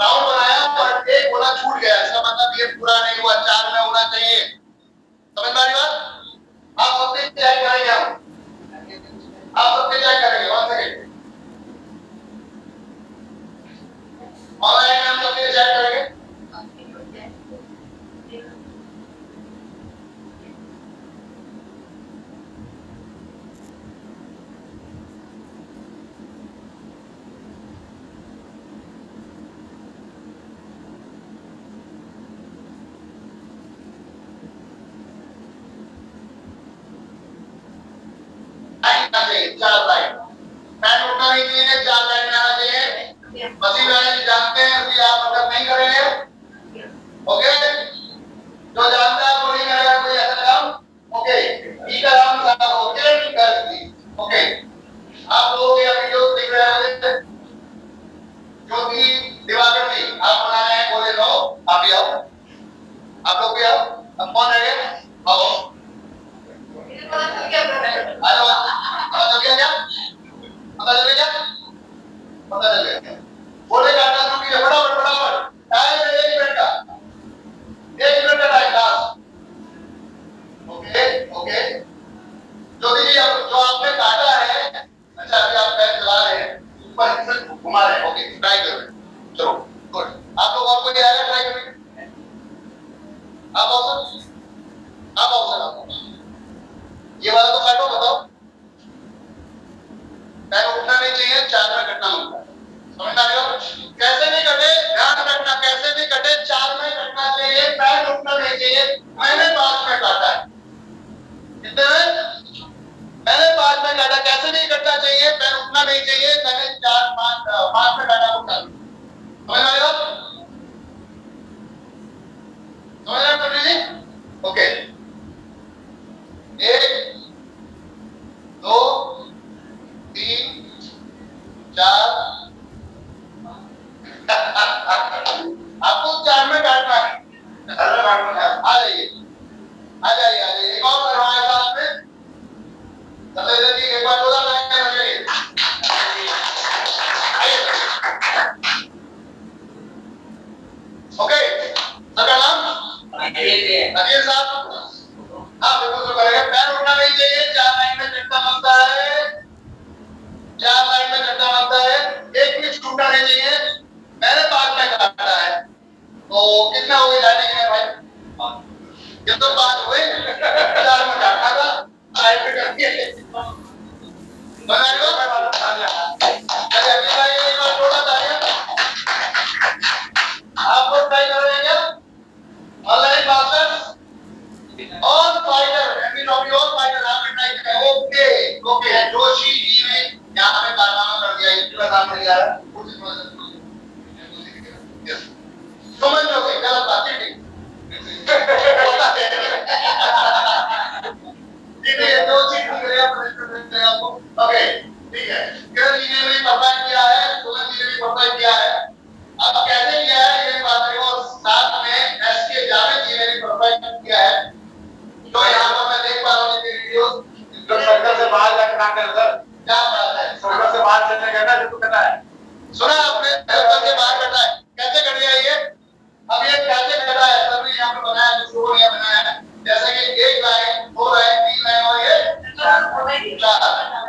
राउंड बनाया और एक गोला छूट गया, इसका मतलब ये पूरा नहीं हुआ, 4 में होना चाहिए। समझ में आ रही बात? आप सबसे चेक करेंगे, आप सबसे चेक करेंगे। 1 सेकंड ऑनलाइन हम सबसे चेक करेंगे। चाहिए 4 लाइन, पैन उठना नहीं चाहिए, 4 लाइन में आना चाहिए। मसीह भाई जानते हैं, इसलिए आप मदद नहीं करेंगे। ओके, जो जानता है वो नहीं करेगा कोई ऐसा काम। ओके, ई का नाम साफ हो गया, नहीं करती। ओके, आप लोग ये वीडियो देख रहे होंगे, जो कि दिवाकर जी आप बना रहे हैं, बोले लो आप भी आओ, आप लोग भी आओ। अब कौन है? आओ पता चल गया? पता चल गया? पता चल गया। बोले काटना शुरू कीजिए, फटाफट फटाफट। टाइम है 1 मिनट का, 1 मिनट का टाइम लास्ट। ओके ओके, ज्योति जी जो आपने काटा है, अच्छा अभी आप पैर चला रहे हैं, ऊपर से घुमा रहे हैं। ओके, ट्राई कर रहे हैं। चलो गुड। आप लोग और कोई आएगा ट्राई करेंगे? आप आओ सर, आप आओ सर, आप ये वाला तो काटो, बताओ। पैर उठना नहीं चाहिए, 4 में कटना होता है। समझ में आ रही हो? कैसे भी कटे, ध्यान रखना, कैसे भी कटे 4 में कटना चाहिए, पैर उठना नहीं चाहिए। मैंने 5 में काटा है। कितने में? मैंने 5 में काटा। कैसे भी कटना चाहिए, पैर उठना नहीं चाहिए। मैंने 4 5 में काटा तो काट। समझ में आ रही हो? समझ रहे हो जी? ओके, 1 2 3 4 आपको 4 में काटना है। आ जाइए आ जाइए आ जाइए। एक और करवाए साथ में जी, एक बार जोरदार तालियां बजाइए। ओके, सबका नाम अनिल साहब। हाँ बिल्कुल शुरू करेंगे। पैर उठना नहीं चाहिए, 4 लाइन में चट्टा बनता है, 4 लाइन में चट्टा बनता है। एक भी छूटना नहीं चाहिए। मैंने 5 में काटा है, तो कितना हो गया जाने के भाई? ये तो 5 हुए, 4 में काटना था, लाइन में कर दिया। बना रहे हो? चलिए अभी भाई एक बार थोड़ा तालियां। आप लोग ट्राई कर रहे हैं क्या? ऑनलाइन मास्टर्स और फाइटर, एमपी टॉपी और फाइटर आपने ट्राई किया? ओके ओके, जोशी जी ने यहाँ पे कारनामा कर दिया, इसका नाम नहीं आया। समझ लो कि गलत बात है, ठीक है, दो चीज मिलेगा आपको। ओके ठीक है, किरण जी ने भी परफॉर्म किया है, सुमन जी ने भी परफॉर्म किया है। अब कैसे किया है ये बात है, और साथ में एसके जावेद जी ने भी परफॉर्म किया है। तो यहाँ पर मैं देख पा रहा हूँ ये वीडियो, जो सर्कल से बाहर जाकर काम कर सर, क्या बात है, सर्कल से बाहर चलने का जो तू कहता है, सुना आपने? सर्कल से बाहर कटा है, कैसे कट गया ये? अब ये कैसे कटा है सर ने यहाँ पे बनाया, जो शुरू में बनाया है, जैसे कि 1 लाइन 2 लाइन 3 लाइन और ये 4।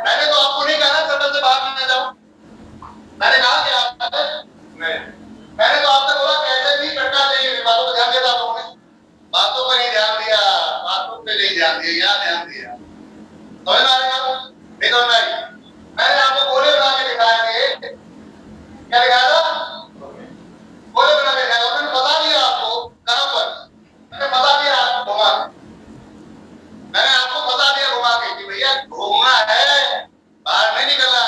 मैंने तो आपको नहीं कहा ना सर्कल से बाहर ना जाओ, मैंने कहा पे नहीं ध्यान दिया, यहाँ ध्यान दिया। समझ में आ रही है? नहीं समझ में आ रही? मैंने आपको गोले बना के दिखाए थे, क्या दिखाया था? गोले बना के दिखाया, मैंने बता दिया आपको कहां पर, मैंने बता दिया आपको घुमा के, मैंने आपको बता दिया घुमा के कि भैया घूमना है, बाहर नहीं निकलना।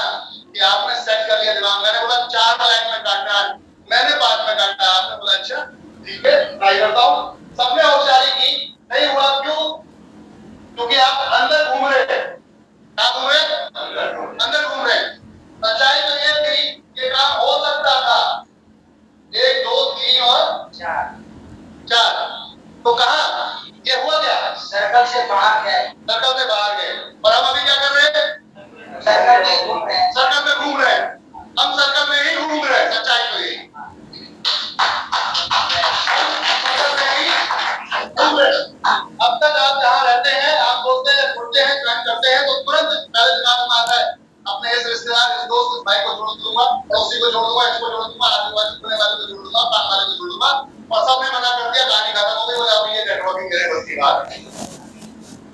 कि आपने सेट कर लिया दिमाग, मैंने बोला 4 लाइन में काटना है, मैंने 5 में काटा, आपने बोला अच्छा ठीक है ट्राई करता हूं। सबने होशियारी की, नहीं हुआ क्यों? क्योंकि आप अंदर घूम रहे हैं। क्या घूम रहे? अंदर घूम रहे। सच्चाई तो ये थी, ये काम हो सकता था 1 2 3 और 4। तो कहां ये हुआ? क्या सर्कल से बाहर गए, सर्कल से बाहर गए। और हम अभी क्या कर रहे हैं? सर्कल में घूम रहे हैं, सर्कल में घूम रहे हैं। हम सर्कल में ही घूम रहे हैं। सच्चाई तो यही, सर्कल में ही घूम रहे हैं। अब तक आप जहां रहते हैं, आप बोलते हैं, उठते हैं, ज्वाइन करते हैं तो तुरंत पहले दिमाग में आता है अपने इस रिश्तेदार, इस दोस्त, इस भाई को जोड़ दूंगा, पड़ोसी को जोड़ दूंगा, इसको जोड़ दूंगा, आजू-बाजू सुनने वाले को जोड़ दूंगा, काम वाले को जोड़ दूंगा। और सबने मना कर दिया, कहानी खत्म हो गई। बोला अब ये नेटवर्किंग करे बस की बात,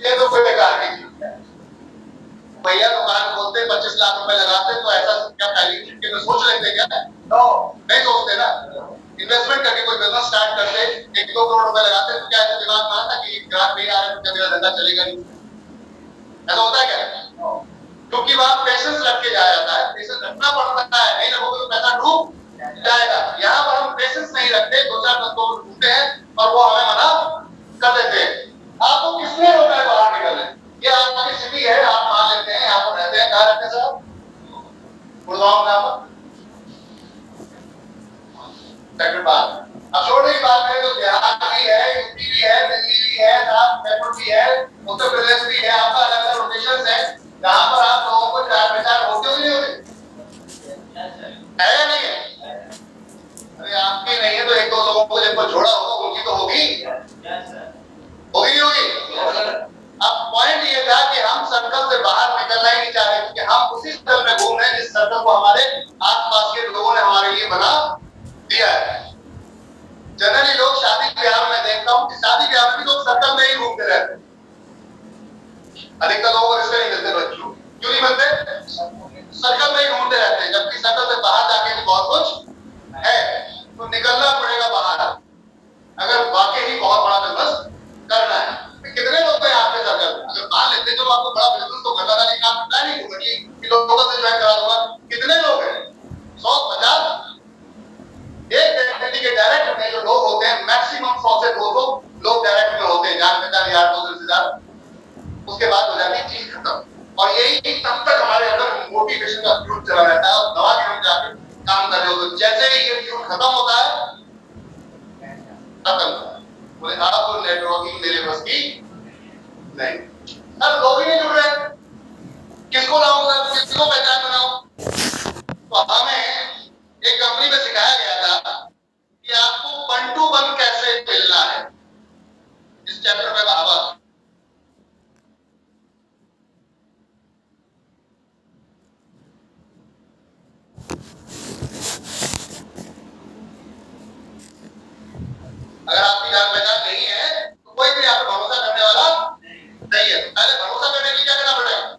ये तो कोई बेकार की चीज है। भैया दुकान खोलते 25 लाख रुपए लगाते तो ऐसा क्या पहली झटके में सोच लेते क्या? नो, नहीं सोचते ना। इन्वेस्टमेंट करके कोई बिजनेस स्टार्ट करते, 1-2 करोड़ रुपए लगाते तो क्या ऐसा दिमाग में आता कि ग्राहक नहीं आ रहा है तो मेरा धंधा चलेगा नहीं? ऐसा होता है क्या? क्योंकि वहां पेशेंस रख के जाया जाता है, पेशेंस रखना पड़ता है, नहीं रखोगे तो पैसा डूब जाएगा। यहाँ पर हम पेशेंस नहीं रखते, 2-4 बंदों को ढूंढते हैं और वो हमें मना कर देते हैं। आपको किसने रोका है बाहर निकलने? ये आपकी सिटी है, आप मान लेते हैं, यहाँ पर रहते हैं, कहाँ रहते हैं साहब? गुड़गांव में। आप सेक्टर बात अब छोड़ने की बात करें तो बिहार भी है, यूपी भी है, दिल्ली भी है, नागपुर भी है, उत्तर प्रदेश भी है। आपका अलग अलग लोकेशन है जहां पर आप लोगों को जान पहचान होती होगी, नहीं होती है या नहीं है? अरे आपकी नहीं है तो 1-2 लोगों को जिनको छोड़ा होगा उनकी तो होगी, होगी नहीं होगी? अब पॉइंट ये था कि हम सर्कल से बाहर निकलना ही नहीं चाह रहे, क्योंकि हम उसी सर्कल में घूम रहे हैं जिस सर्कल को हमारे आसपास के लोगों ने हमारे लिए बना दिया है। जनरली लोग शादी ब्याह में देखता हूं कि शादी ब्याह में लोग सर्कल में ही घूमते रहते हैं। अधिकतर लोगों को रिश्ते नहीं मिलते, बच्चों क्यों नहीं मिलते? सर्कल में ही घूमते रहते हैं, जबकि सर्कल से बाहर जाके भी बहुत कुछ है, तो निकलना पड़ेगा बाहर अगर वाकई ही बहुत बड़ा बिजनेस करना है। कितने लोग हैं आपके सर्कल? अगर मान लेते चलो आपको बड़ा बिजनेस तो करना था, लेकिन आप प्लानिंग होगी कि लोगों से ज्वाइन करा दूंगा, कितने लोग हैं? 100-50? एक व्यक्ति के डायरेक्ट में जो लोग होते हैं मैक्सिमम 100 से 200 लोग डायरेक्ट में होते हैं, जान पहचान यार दोस्त रिश्तेदार। उसके बाद हो जाती है चीज खत्म। और यही तब तक हमारे अंदर मोटिवेशन का फ्यूल चला रहता है और दवा के हम जाके काम कर रहे होते हैं। जैसे ही ये फ्यूल खत्म होता है, खत्म। बोले आप नेटवर्किंग मेरे बस की नहीं। अब लोग ही नहीं जुड़ रहे, किसको लाऊंगा, किसको पहचान बनाऊं? तो हमें एक कंपनी में सिखाया गया था कि आपको 1 to 1 कैसे मिलना है। इस चैप्टर में आवाज अगर आपकी जान पहचान नहीं है तो कोई भी आप भरोसा करने वाला नहीं है। पहले भरोसा करने के लिए क्या करना पड़ेगा?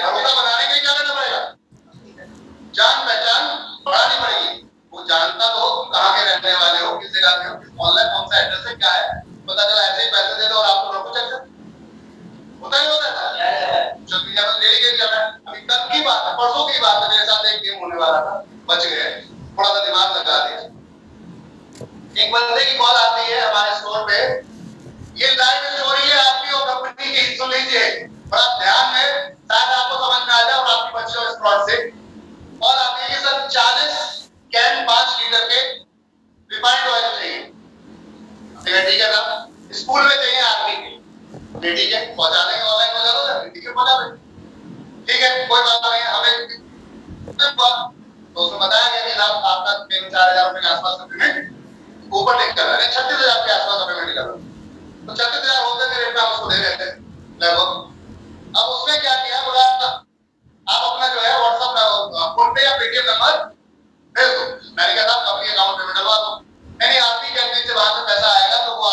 भरोसा बनाने के लिए क्या करना पड़ेगा? जान पहचान बढ़ानी पड़ेगी। वो जानता तो हो तुम कहाँ के रहने वाले हो, किस जगह के हो, किस मोहल्ले, कौन सा एड्रेस है, क्या है, पता चला ऐसे ही पैसे दे दो और आपको रखो चल होता ही होता है। सोशल मीडिया में डेली गेम चल रहा है। अभी कल की बात है, परसों की बात है, मेरे साथ एक गेम होने वाला था, बच गए, थोड़ा सा दिमाग लगा दिया। एक बंदे की कॉल आती है हमारे स्टोर पे, ये लाइव स्टोरी है आपकी और कंपनी की, सुन लीजिए बड़ा ध्यान में, शायद आपको समझ में आ जाए और आपकी बच्चों इस प्लॉट से कॉल आती है कि सर 40 कैन 5 लीटर के रिफाइंड ऑयल चाहिए। ठीक है ना, स्कूल में चाहिए आर्मी के, ठीक है पहुंचा देंगे, ऑनलाइन पहुंचा दो, ठीक है पहुंचा देंगे, ठीक है कोई बात नहीं। हमें तो उसमें बताया गया कि आप आपका 3-4 हज़ार रुपए के आसपास का पेमेंट ऊपर निकल रहा है, 36,000 के आसपास का पेमेंट निकल रहा है। तो 36,000 होते थे रेट में उसको दे रहे थे लगभग। अब उसने क्या किया, बोला आप अपना जो है व्हाट्सएप फोन पे या पेटीएम नंबर भेज दो। मैंने कहा था कंपनी अकाउंट पेमेंट डलवा दो। नहीं आपकी कंपनी से वहां से पैसा आएगा तो वो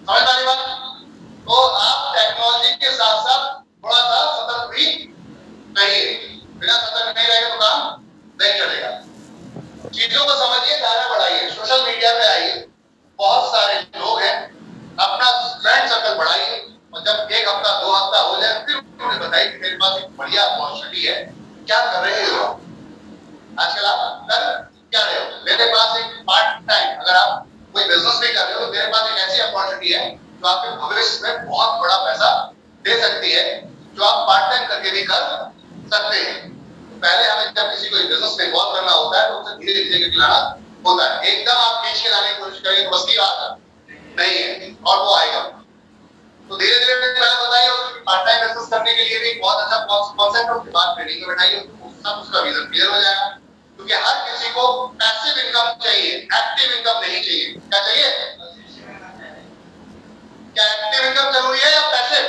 समझ में आ रही बात? तो आप टेक्नोलॉजी के साथ साथ थोड़ा सा सतर्क भी रहिए, बिना सतर्क नहीं रहेगा तो काम नहीं चलेगा। चीजों को समझिए, दायरा बढ़ाइए, सोशल मीडिया पे आइए, बहुत सारे लोग हैं, अपना फ्रेंड सर्कल बढ़ाइए, और जब एक हफ्ता 2 हफ्ता हो जाए फिर उन्हें बताइए कि मेरे पास एक बढ़िया अपॉर्चुनिटी है, क्या कर रहे हो आजकल, आप कर क्या रहे हो, मेरे पास एक पार्ट टाइम, अगर आप कोई बिजनेस भी कर रहे हो तो मेरे पास एक ऐसी अपॉर्चुनिटी है जो आपके भविष्य में बहुत बड़ा पैसा दे सकती है, जो आप पार्ट टाइम करके भी कर सकते हैं। तो पहले हमें जब किसी को बिजनेस में इन्वॉल्व करना होता है तो उसे धीरे धीरे खिलाना होता है, एकदम आप खींच के लाने की कोशिश करेंगे तो बस की बात नहीं है, और वो आएगा। तो धीरे धीरे पहले बताइए उसको पार्ट टाइम बिजनेस करने के लिए भी बहुत अच्छा कॉन्सेप्ट है, उसके बाद ट्रेनिंग में बैठाइए, सब उसका विजन क्लियर हो जाएगा। क्योंकि हर किसी को पैसिव इनकम चाहिए, एक्टिव इनकम नहीं चाहिए। क्या चाहिए? क्या एक्टिव इनकम जरूरी है या पैसिव?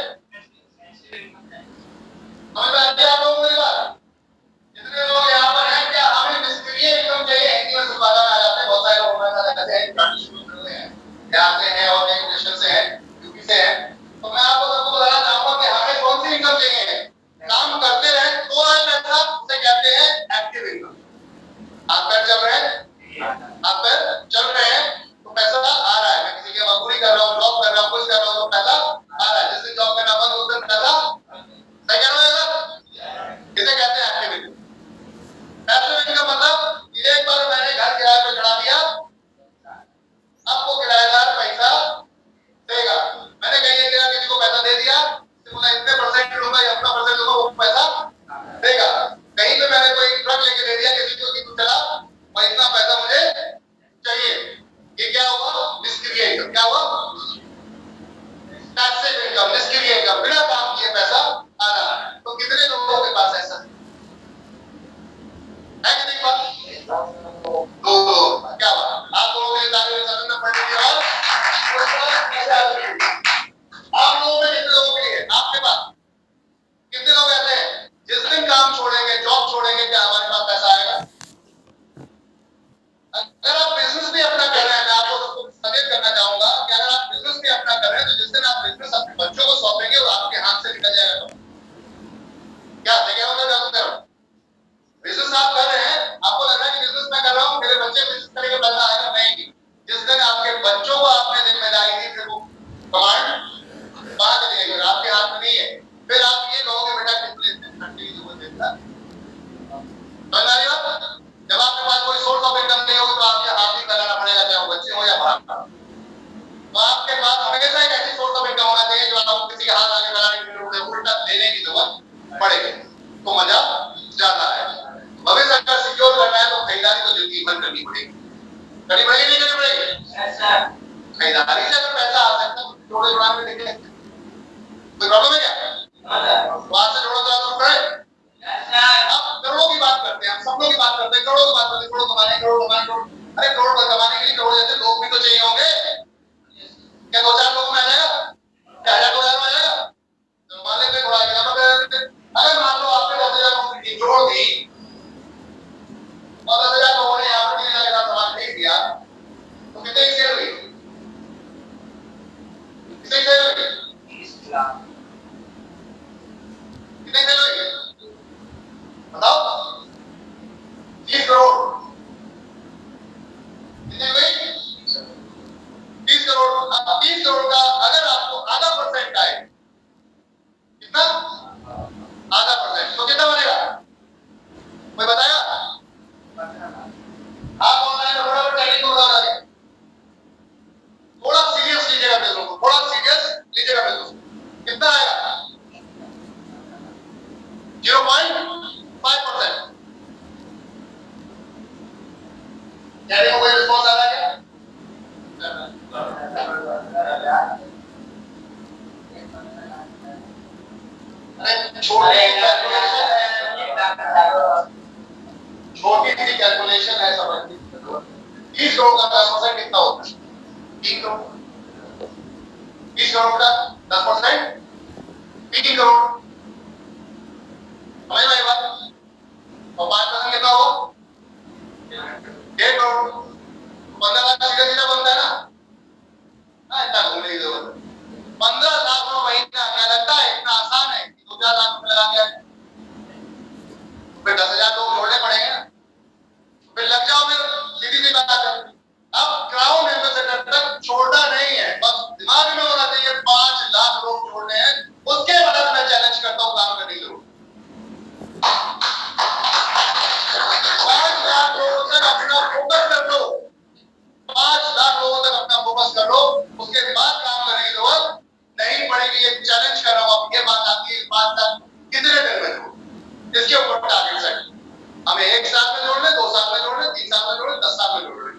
समझ में आ रही है आप लोगों को मेरी बात? जितने लोग यहाँ पर हैं, क्या हमें निष्क्रिय इनकम चाहिए? हिंदी में सुपादा में आ जाते हैं, बहुत सारे लोग हमारे साथ रहते हैं, ब्रांच शुरू कर रहे हैं, यहाँ से हैं और एक नेशन से हैं, यूपी से हैं। तो मैं आपको सबको बताना चाहूंगा कि हमें कौन सी इनकम चाहिए? काम करते रहे तो आए पैसा, उसे कहते हैं एक्टिव इनकम। आप पैर चल रहे हैं, आप पैर चल रहे हैं तो पैसा आ रहा है, मैं किसी की मजदूरी कर रहा हूँ, जॉब कर रहा हूँ, कुछ कर रहा हूँ तो पैसा आ रहा है, जिस दिन जॉब करना बंद उस दिन पैसा सही कह रहा है। इसे कहते हैं एक्टिव इनकम। पैसिव इनकम मतलब एक बार मैंने घर किराए पे चढ़ा दिया, अब वो किराएदार पैसा देगा। मैंने कहीं किसी को पैसा दे दिया, बोला इतने परसेंट लूंगा या अपना परसेंट लूंगा, वो पैसा देगा। कहीं पे मैंने कोई ट्रक लेके दे दिया किसी को कि तू चला और इतना पैसा मुझे चाहिए, ये क्या हुआ? निष्क्रिय इनकम। क्या हुआ? पैसिव इनकम, निष्क्रिय इनकम, बिना काम किए पैसा आना। तो कितने लोगों के पास ऐसा है कि नहीं बात? तो क्या बात, आप लोगों के तारीफ में सदन में पढ़ने के बाद आप लोगों में कितने लोगों के लिए, आपके पास कितने लोग ऐसे हैं जिस दिन काम छोड़ेंगे, जॉब छोड़ेंगे, क्या हमारे पास पैसा आएगा? अगर आप बिजनेस भी अपना कर रहे हैं, मैं आपको सबको सजेस्ट करना चाहूंगा कि अगर आप बिजनेस भी अपना कर रहे हैं तो जिस दिन आप बिजनेस अपने बच्चों को सौंपेंगे वो आपके हाथ से निकल जाएगा। तो क्या जगह होगा? क्या बिजनेस आप कर रहे हैं, आपको लग रहा है कि बिजनेस मैं कर रहा हूँ, मेरे बच्चे बिजनेस करेंगे, पैसा आएगा, नहीं। जिस दिन आपके बच्चों को आपने जिम्मेदारी दी फिर वो कमांड कहां से देंगे? आपके हाथ में नहीं है। फिर आप ये कहोगे बेटा कितने देता है, जब आपके पास कोई सोर्स ऑफ इनकम नहीं होगा तो आपके हाथ ही बनाना पड़ेगा, चाहे वो बच्चे हो या बाहर का। तो आपके पास हमेशा एक ऐसी सोर्स ऑफ इनकम होना चाहिए जो आपको किसी के हाथ आगे बनाने की जरूरत है, उल्टा देने की जरूरत पड़ेगी, तो मजा ज्यादा है। भविष्य अगर सिक्योर करना है तो खरीदारी तो जिंदगी भर करनी पड़ेगी, करनी पड़ेगी नहीं करनी पड़ेगी? खरीदारी से अगर पैसा आ सकता है तो थोड़े जुड़ान में देखें, कोई प्रॉब्लम है क्या? वहां से जोड़ो तो आप करे। अब करोड़ों की बात करते हैं, हम सब लोग की बात करते हैं, करोड़ों की बात करते हैं, करोड़ कमाने, करोड़ कमाने, करोड़। अरे करोड़ कमाने के लिए करोड़ जैसे लोग भी तो चाहिए होंगे। क्या 2-4 लोगों में आ जाएगा? क्या 1000-2000 में आ जाएगा? तो मान लेते थोड़ा अगर मान लो आपने 10,000 लोगों की जोड़ दी और 10,000 लोगों ने यहाँ पर 3,000 का सामान खरीद दिया तो कितने की सेल हुई? कितने की सेल हुई? 30 लाख। कितने सेल हुई बताओ? 30 करोड़। कितने हुई? 30 करोड़। अब 30 करोड़ का अगर आपको आधा परसेंट आए, कितना? आधा परसेंट, तो कितना बनेगा? कोई बताया? आप ऑनलाइन थोड़ा ट्रेनिंग होगा, थोड़ा सीरियस लीजिएगा बिजनेस को, थोड़ा सीरियस लीजिएगा बिजनेस को। कितना आएगा? 0.5%। कहने को कोई रिस्पॉन्स आ रहा है क्या? अरे छोटी सी कैलकुलेशन है, समझ। 30 करोड़ का 10% कितना होता है? 3 करोड़। 30 करोड़ का 10% 3 करोड़। समझ में आई बात? और 5% कितना हो? 1.5 करोड़। 15 लाख सीधा सीधा बनता है ना? हाँ, इतना घूमने की जरूरत लोग छोड़ने हैं, उसके बाद मैं चैलेंज करता हूं काम करने की जरूरत। 5 लाख लोगों तक अपना फोकस कर लो, 5 लाख लोगों तक अपना फोकस कर लो, उसके बाद काम करने की जरूरत नहीं पड़ेगी। ये चैलेंज कर रहा हूं। अब ये बात आती है 5 लाख कितने दिन में जोड़, इसके ऊपर टारगेट सेट। हमें 1 साल में जोड़ ले, 2 साल में जोड़ ले, 3 साल में जोड़ ले, 10 साल में जोड़ ले,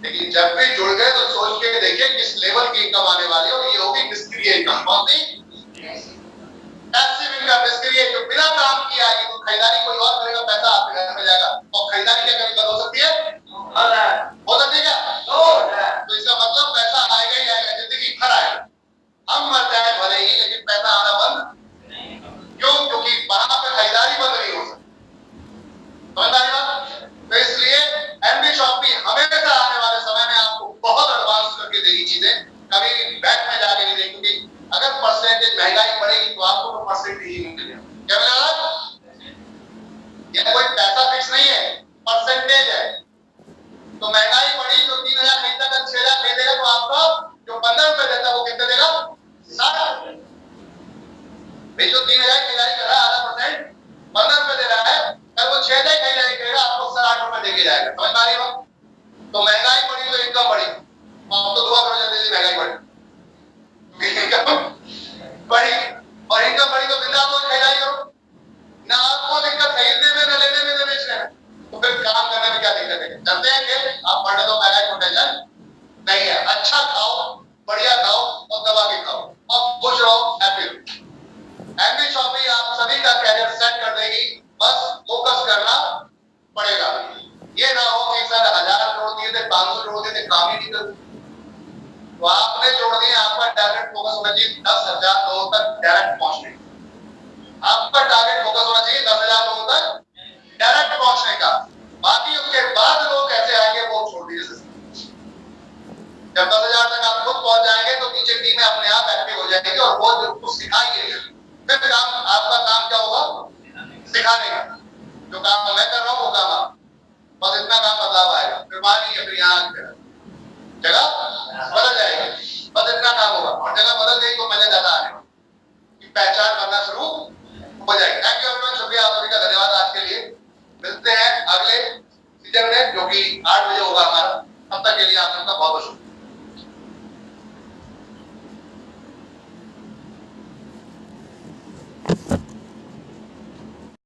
लेकिन जब भी जुड़ गए तो सोच के देखिए किस लेवल की इनकम आने वाली है। और ये होगी निष्क्रिय इनकम। कौन सी? पैसिव इनकम, निष्क्रिय, जो बिना काम किए आएगी। तो खरीदारी कोई और करेगा, पैसा आपके घर में जाएगा। और खरीदारी क्या कभी बंद हो सकती है? हो सकती है क्या? तो इसका मतलब पैसा आएगा ही आएगा, जिंदगी भर आएगा। हम मर जाए भले ही, लेकिन पैसा आना बंद क्यों? क्योंकि वहां पे खरीदारी बंद नहीं हो सकती। समझ आ रही बात? तो इसलिए एनबी शॉपी हमेशा आने वाले समय में आपको बहुत एडवांस करके देगी चीजें, कभी बैंक में जाके नहीं देगी। क्योंकि अगर परसेंटेज महंगाई बढ़ेगी तो आपको तो परसेंटेज ही मिलेगा। क्या मिलेगा? ये कोई पैसा फिक्स नहीं है, परसेंटेज है। तो महंगाई बढ़ी, जो 3000 खरीदता था 6000 खरीदेगा, तो आपको जो 15 रुपए देता है वो कितने देगा? 60 रुपए। जो 3000 खरीदारी कर रहा है, आधा परसेंट 15 रुपए दे रहा है, अगर वो 6000 खरीदारी करेगा आपको 60 रुपए देके जाएगा। समझ पा रही हो? तो महंगाई बढ़ी तो इनकम बढ़ी। आप तो दुआ करो जल्दी महंगाई बढ़ी, इनकम बढ़ी, और इनकम बढ़ी तो बिंदास हो खरीदारी करो। ना आपको दिक्कत खरीदने में, ना लेने में, ना बेचने में, तो फिर काम करने में क्या दिक्कत है? जानते हैं कि आप पढ़ने तो महंगाई को टेंशन नहीं है। अच्छा खाओ, बढ़िया खाओ और दबा के खाओ, और खुश रहो, हैप्पी रहो। एनबी शॉपी आप सभी का कैरियर सेट कर देगी। बस फोकस करना पड़ेगा। ये ना हो कि सर 1000 जोड़ दिए थे, 500 जोड़ दिए थे, काम ही नहीं कर। तो आपने जोड़ दिए, आपका टारगेट फोकस होना चाहिए 10,000 लोगों तक डायरेक्ट पहुंचने। आपका टारगेट फोकस होना चाहिए 10,000 लोगों तक डायरेक्ट पहुंचने का। बाकी उसके बाद लोग कैसे आएंगे वो छोड़ दीजिए। जब 10,000 तक आप खुद पहुंच जाएंगे तो नीचे टीमें अपने आप एक्टिव हो जाएंगी और वो जो सिखाएंगे। फिर काम, आपका काम क्या होगा? सिखाने का। जो काम मैं कर रहा हूँ वो काम आप, बस इतना काम बदलाव आएगा। फिर मानी फिर यहाँ जगह बदल जाएगी, बस इतना काम होगा। और जगह बदल गई तो मजे ज्यादा आने वाली, पहचान बनना शुरू हो जाएगी। थैंक यू एवरीवन, शुक्रिया आप सभी का, धन्यवाद। आज के लिए मिलते हैं अगले सीजन में, जो कि 8 बजे होगा हमारा। तब तक के लिए आप सबका बहुत बहुत शुक्रिया।